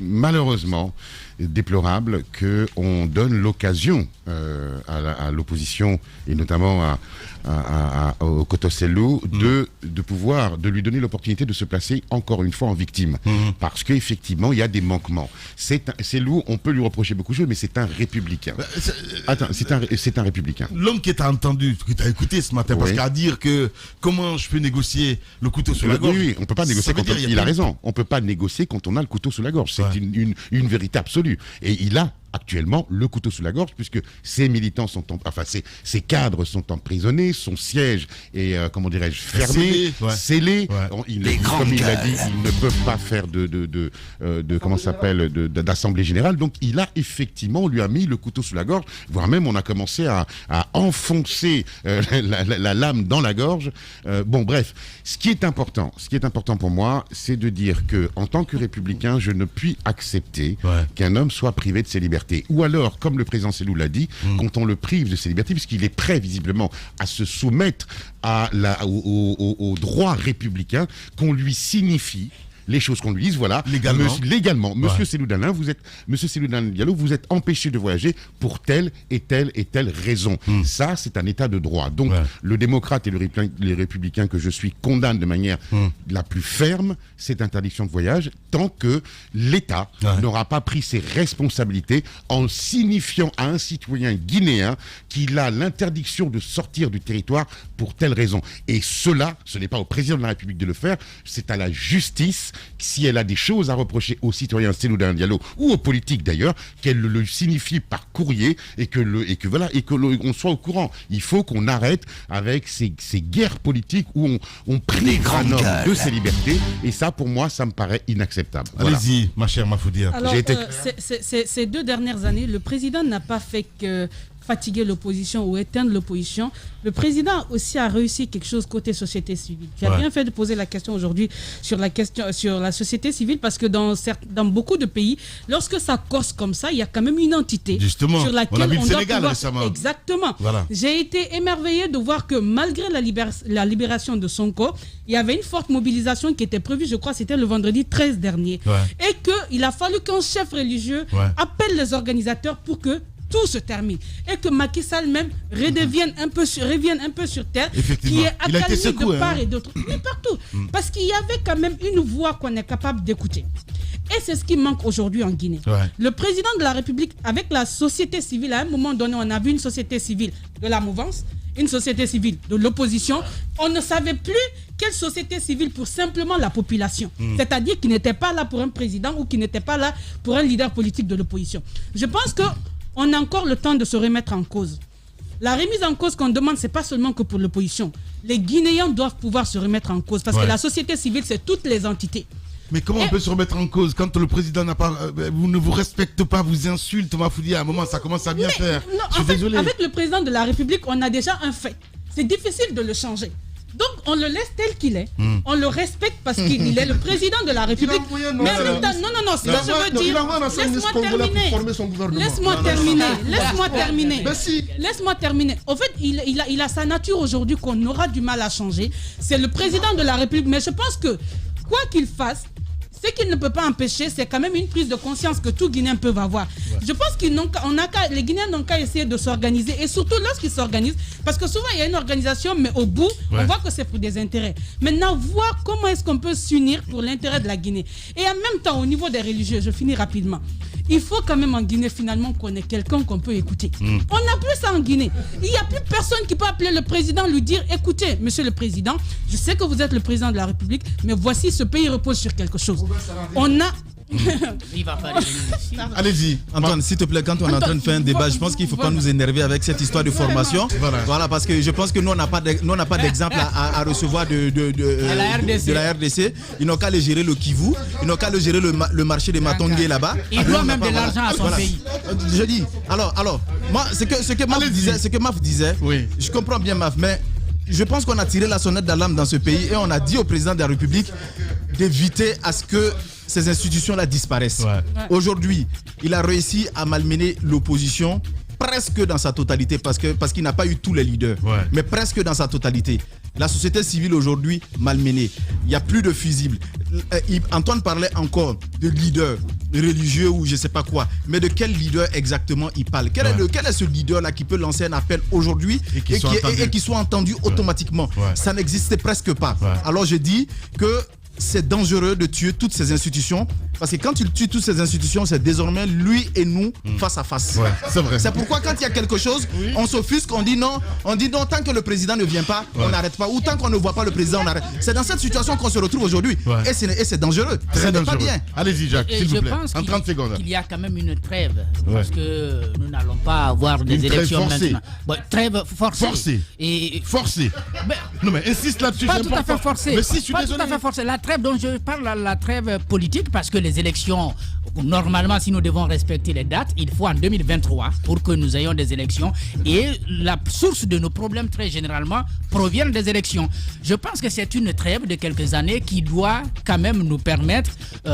malheureusement déplorable qu'on donne l'occasion à l'opposition, et notamment au Koto-Selou, de lui donner l'opportunité de se placer encore une fois en victime. Parce qu'effectivement, il y a des manquements. Selou, on peut lui reprocher beaucoup de choses, mais c'est un républicain. C'est un républicain. L'homme qui t'a entendu, qui t'a écouté ce matin, parce qu'à dire que comment je peux négocier le couteau sous la gorge. Oui, on ne peut pas négocier quand il a raison. On ne peut pas négocier quand on a le couteau sous la gorge. C'est une vérité absolue. Et il a actuellement le couteau sous la gorge, puisque ses militants ses cadres sont emprisonnés, son siège est, comment dirais-je, fermé, scellé. Comme il l'a dit, ils ne peuvent pas faire d'assemblée générale. Donc il a effectivement, on lui a mis le couteau sous la gorge, voire même on a commencé à enfoncer la lame dans la gorge. Bon, bref, ce qui est important pour moi, c'est de dire que en tant que républicain, je ne puis accepter qu'un homme soit privé de ses libertés. Ou alors, comme le président Selou l'a dit, quand on le prive de ses libertés, puisqu'il est prêt visiblement à se soumettre au droit républicain, qu'on lui signifie les choses, qu'on lui dise, voilà, légalement, Monsieur Seloudan Diallo, vous êtes empêché de voyager pour telle et telle et telle raison. Ça, c'est un état de droit. Donc, le démocrate et les républicains que je suis condamnent de manière la plus ferme cette interdiction de voyage, tant que l'État n'aura pas pris ses responsabilités en signifiant à un citoyen guinéen qu'il a l'interdiction de sortir du territoire pour telle raison. Et cela, ce n'est pas au président de la République de le faire, c'est à la justice, si elle a des choses à reprocher aux citoyens Seloudan Diallo ou aux politiques d'ailleurs, qu'elle le signifie par courrier et que on soit au courant. Il faut qu'on arrête avec ces guerres politiques où on prive un homme de ses libertés, et ça, pour moi, ça me paraît inacceptable. Allez-y, ma chère Mafoudia. Alors, ces 2 dernières années, le président n'a pas fait que fatiguer l'opposition ou éteindre l'opposition. Le président aussi a réussi quelque chose côté société civile. Tu as bien fait de poser la question aujourd'hui sur la société civile, parce que dans beaucoup de pays, lorsque ça corse comme ça, il y a quand même une entité sur laquelle on a vu le Sénégal doit pouvoir... récemment. Exactement. Voilà. J'ai été émerveillé de voir que malgré la libération de Sonko, il y avait une forte mobilisation qui était prévue, je crois, c'était le vendredi 13 dernier. Et qu'il a fallu qu'un chef religieux appelle les organisateurs pour que tout se termine, et que Macky Sall même revienne un peu sur terre, qui est accalmé de part et d'autre, mais partout, parce qu'il y avait quand même une voix qu'on est capable d'écouter. Et c'est ce qui manque aujourd'hui en Guinée. Le président de la République, avec la société civile, à un moment donné, on a vu une société civile de la mouvance, une société civile de l'opposition. On ne savait plus quelle société civile pour simplement la population. C'est-à-dire qui n'était pas là pour un président ou qui n'était pas là pour un leader politique de l'opposition. Je pense que on a encore le temps de se remettre en cause. La remise en cause qu'on demande, ce n'est pas seulement que pour l'opposition. Les Guinéens doivent pouvoir se remettre en cause, parce que la société civile, c'est toutes les entités. Mais comment on peut se remettre en cause quand le président ne vous respecte pas, vous insulte, Mafoudia, à un moment, ça commence à bien faire. Non, désolé. Avec le président de la République, on a déjà un fait. C'est difficile de le changer. Donc, on le laisse tel qu'il est. On le respecte parce qu'il est le président de la République. Mais en même temps, non, c'est ce que je veux dire. Laisse-moi terminer. En fait, il a sa nature aujourd'hui qu'on aura du mal à changer. C'est le président de la République. Mais je pense que, quoi qu'il fasse, ce qu'il ne peut pas empêcher, c'est quand même une prise de conscience que tout Guinéen peut avoir. Je pense les Guinéens n'ont qu'à essayer de s'organiser, et surtout lorsqu'ils s'organisent, parce que souvent il y a une organisation, mais au bout, on voit que c'est pour des intérêts. Maintenant, voir comment est-ce qu'on peut s'unir pour l'intérêt de la Guinée. Et en même temps, au niveau des religieux, je finis rapidement. Il faut quand même en Guinée, finalement, qu'on ait quelqu'un qu'on peut écouter. On n'a plus ça en Guinée. Il n'y a plus personne qui peut appeler le président, lui dire: écoutez, monsieur le président, je sais que vous êtes le président de la République, mais voici, ce pays repose sur quelque chose. On a Il va pas revenir ici. Allez-y. Antoine, s'il te plaît, quand on est en train de faire un débat, je pense qu'il ne faut pas nous énerver avec cette histoire de formation. Voilà, parce que je pense que nous, on n'a pas d'exemple à recevoir de la RDC. Ils n'ont qu'à le gérer le Kivu, ils n'ont qu'à le gérer le marché de Matongé là-bas. Il doit même de l'argent à son pays. Je dis, alors, moi, ce que Maf disait, oui. Je comprends bien Maf, mais je pense qu'on a tiré la sonnette d'alarme dans ce pays et on a dit au président de la République d'éviter à ce que ces institutions-là disparaissent. Ouais. Aujourd'hui, il a réussi à malmener l'opposition presque dans sa totalité parce qu'il n'a pas eu tous les leaders, mais presque dans sa totalité. La société civile aujourd'hui malmenée, il n'y a plus de fusibles. Antoine parlait encore de leaders religieux ou je ne sais pas quoi, mais de quel leader exactement il parle? Quel est ce leader-là qui peut lancer un appel aujourd'hui et qui soit entendu automatiquement? Ça n'existait presque pas. Alors je dis que c'est dangereux de tuer toutes ces institutions parce que quand il tue toutes ces institutions, c'est désormais lui et nous face à face. C'est vrai. C'est pourquoi quand il y a quelque chose, on s'offusque, on dit non, tant que le président ne vient pas, on n'arrête pas, ou tant qu'on ne voit pas le président, on arrête. C'est dans cette situation qu'on se retrouve aujourd'hui et c'est dangereux. Très dangereux. Pas bien. Allez-y Jacques, s'il vous plaît. En 30 secondes. Il y a quand même une trêve parce que nous n'allons pas avoir des élections maintenant. Trêve forcée. Forcée. Non mais insiste là-dessus. Pas tout à fait forcée. Mais si, je suis désolé. Pas tout à fait forcée. La trêve dont je parle, la trêve politique, parce que les élections, normalement, si nous devons respecter les dates, il faut en 2023 pour que nous ayons des élections. Et la source de nos problèmes, très généralement, provient des élections. Je pense que c'est une trêve de quelques années qui doit quand même nous permettre,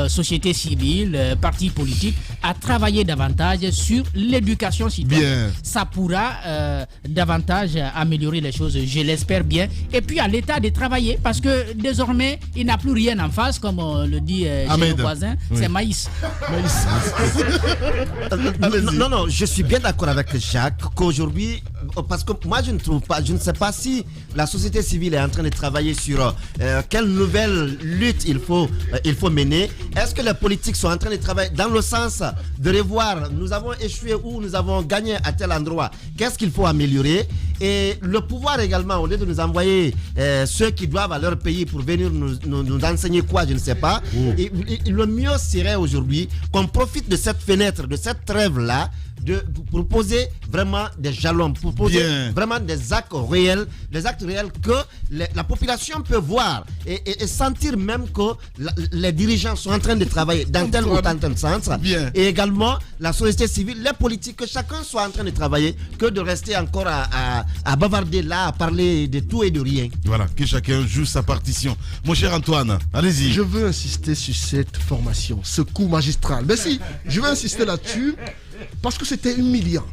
société civile, partis politiques, à travailler davantage sur l'éducation citoyenne. Bien. Ça pourra davantage améliorer les choses, je l'espère bien. Et puis à l'État de travailler, parce que désormais, il n'a plus rien en face, comme on le dit chez nos voisins, c'est maïs. Non, je suis bien d'accord avec Jacques qu'aujourd'hui, parce que moi je ne sais pas si la société civile est en train de travailler sur quelle nouvelle lutte il faut mener. Est-ce que les politiques sont en train de travailler dans le sens de revoir, nous avons échoué ou nous avons gagné à tel endroit, qu'est-ce qu'il faut améliorer? Et le pouvoir également, au lieu de nous envoyer ceux qui doivent à leur pays pour venir nous enseigner quoi, je ne sais pas. Et le mieux serait aujourd'hui qu'on profite de cette fenêtre, de cette trêve-là, pour poser vraiment des jalons, pour poser vraiment des actes réels que la population peut voir et sentir même que les dirigeants sont en train de travailler dans tel ou tel sens. Et également la société civile, les politiques, que chacun soit en train de travailler, que de rester encore à bavarder là, à parler de tout et de rien. Voilà, que chacun joue sa partition. Mon cher Antoine, allez-y. Je veux insister sur cette formation, ce coup magistral. Mais si, je veux insister là-dessus. Parce que c'était humiliant.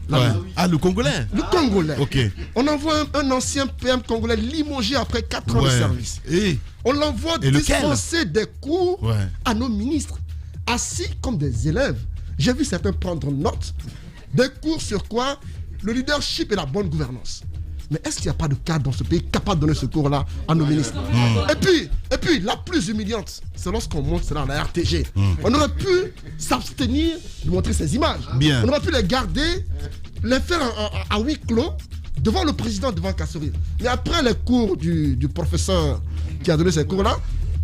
Ah, le Congolais? Le Congolais. Ok. On envoie un ancien PM congolais limogé après 4 ans de service. On l'envoie dispenser des cours à nos ministres, assis comme des élèves. J'ai vu certains prendre note. Des cours sur quoi? Le leadership et la bonne gouvernance. Mais est-ce qu'il n'y a pas de cadre dans ce pays capable de donner ce cours-là à nos ministres? Et puis, la plus humiliante, c'est lorsqu'on montre cela à la RTG. On aurait pu s'abstenir de montrer ces images. On aurait pu les garder, les faire à huis clos, devant le président, devant Kassoville. Mais après les cours du professeur qui a donné ces cours-là,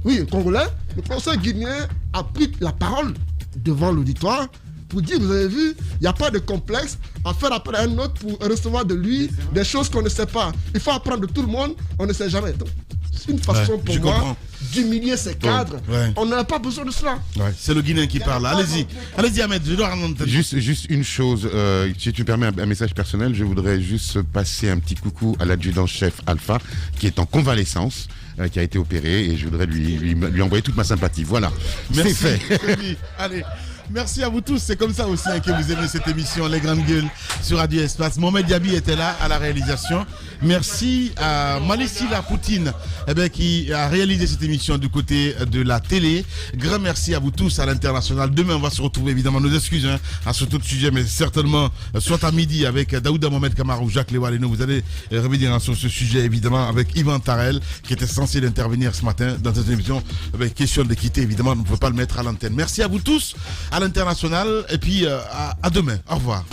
oui, congolais, le professeur guinéen a pris la parole devant l'auditoire pour dire, vous avez vu, il n'y a pas de complexe à faire appel à un autre pour recevoir de lui des choses qu'on ne sait pas. Il faut apprendre de tout le monde, on ne sait jamais. Donc, c'est une façon pour moi d'humilier ces cadres. On n'a pas besoin de cela. C'est le Guinéen qui parle. Allez-y Ahmed, je dois rendre juste une chose, si tu me permets un message personnel, je voudrais juste passer un petit coucou à l'adjudant-chef Alpha qui est en convalescence, qui a été opéré, et je voudrais lui envoyer toute ma sympathie. Voilà, c'est fait. Allez. Merci à vous tous, c'est comme ça aussi que vous aimez cette émission Les Grandes Gueules sur Radio Espace. Mohamed Diaby était là à la réalisation. Merci à Malissila Poutine qui a réalisé cette émission du côté de la télé. Grand merci à vous tous à l'international. Demain on va se retrouver, évidemment, nos excuses à ce tout sujet, mais certainement soit à midi avec Daouda Mohamed Kamara ou Jacques Lewaleno. Vous allez revenir sur ce sujet, évidemment, avec Yvan Tarel qui était censé intervenir ce matin dans cette émission. Question d'équité, évidemment, on ne peut pas le mettre à l'antenne. Merci à vous tous à l'international et puis à demain. Au revoir.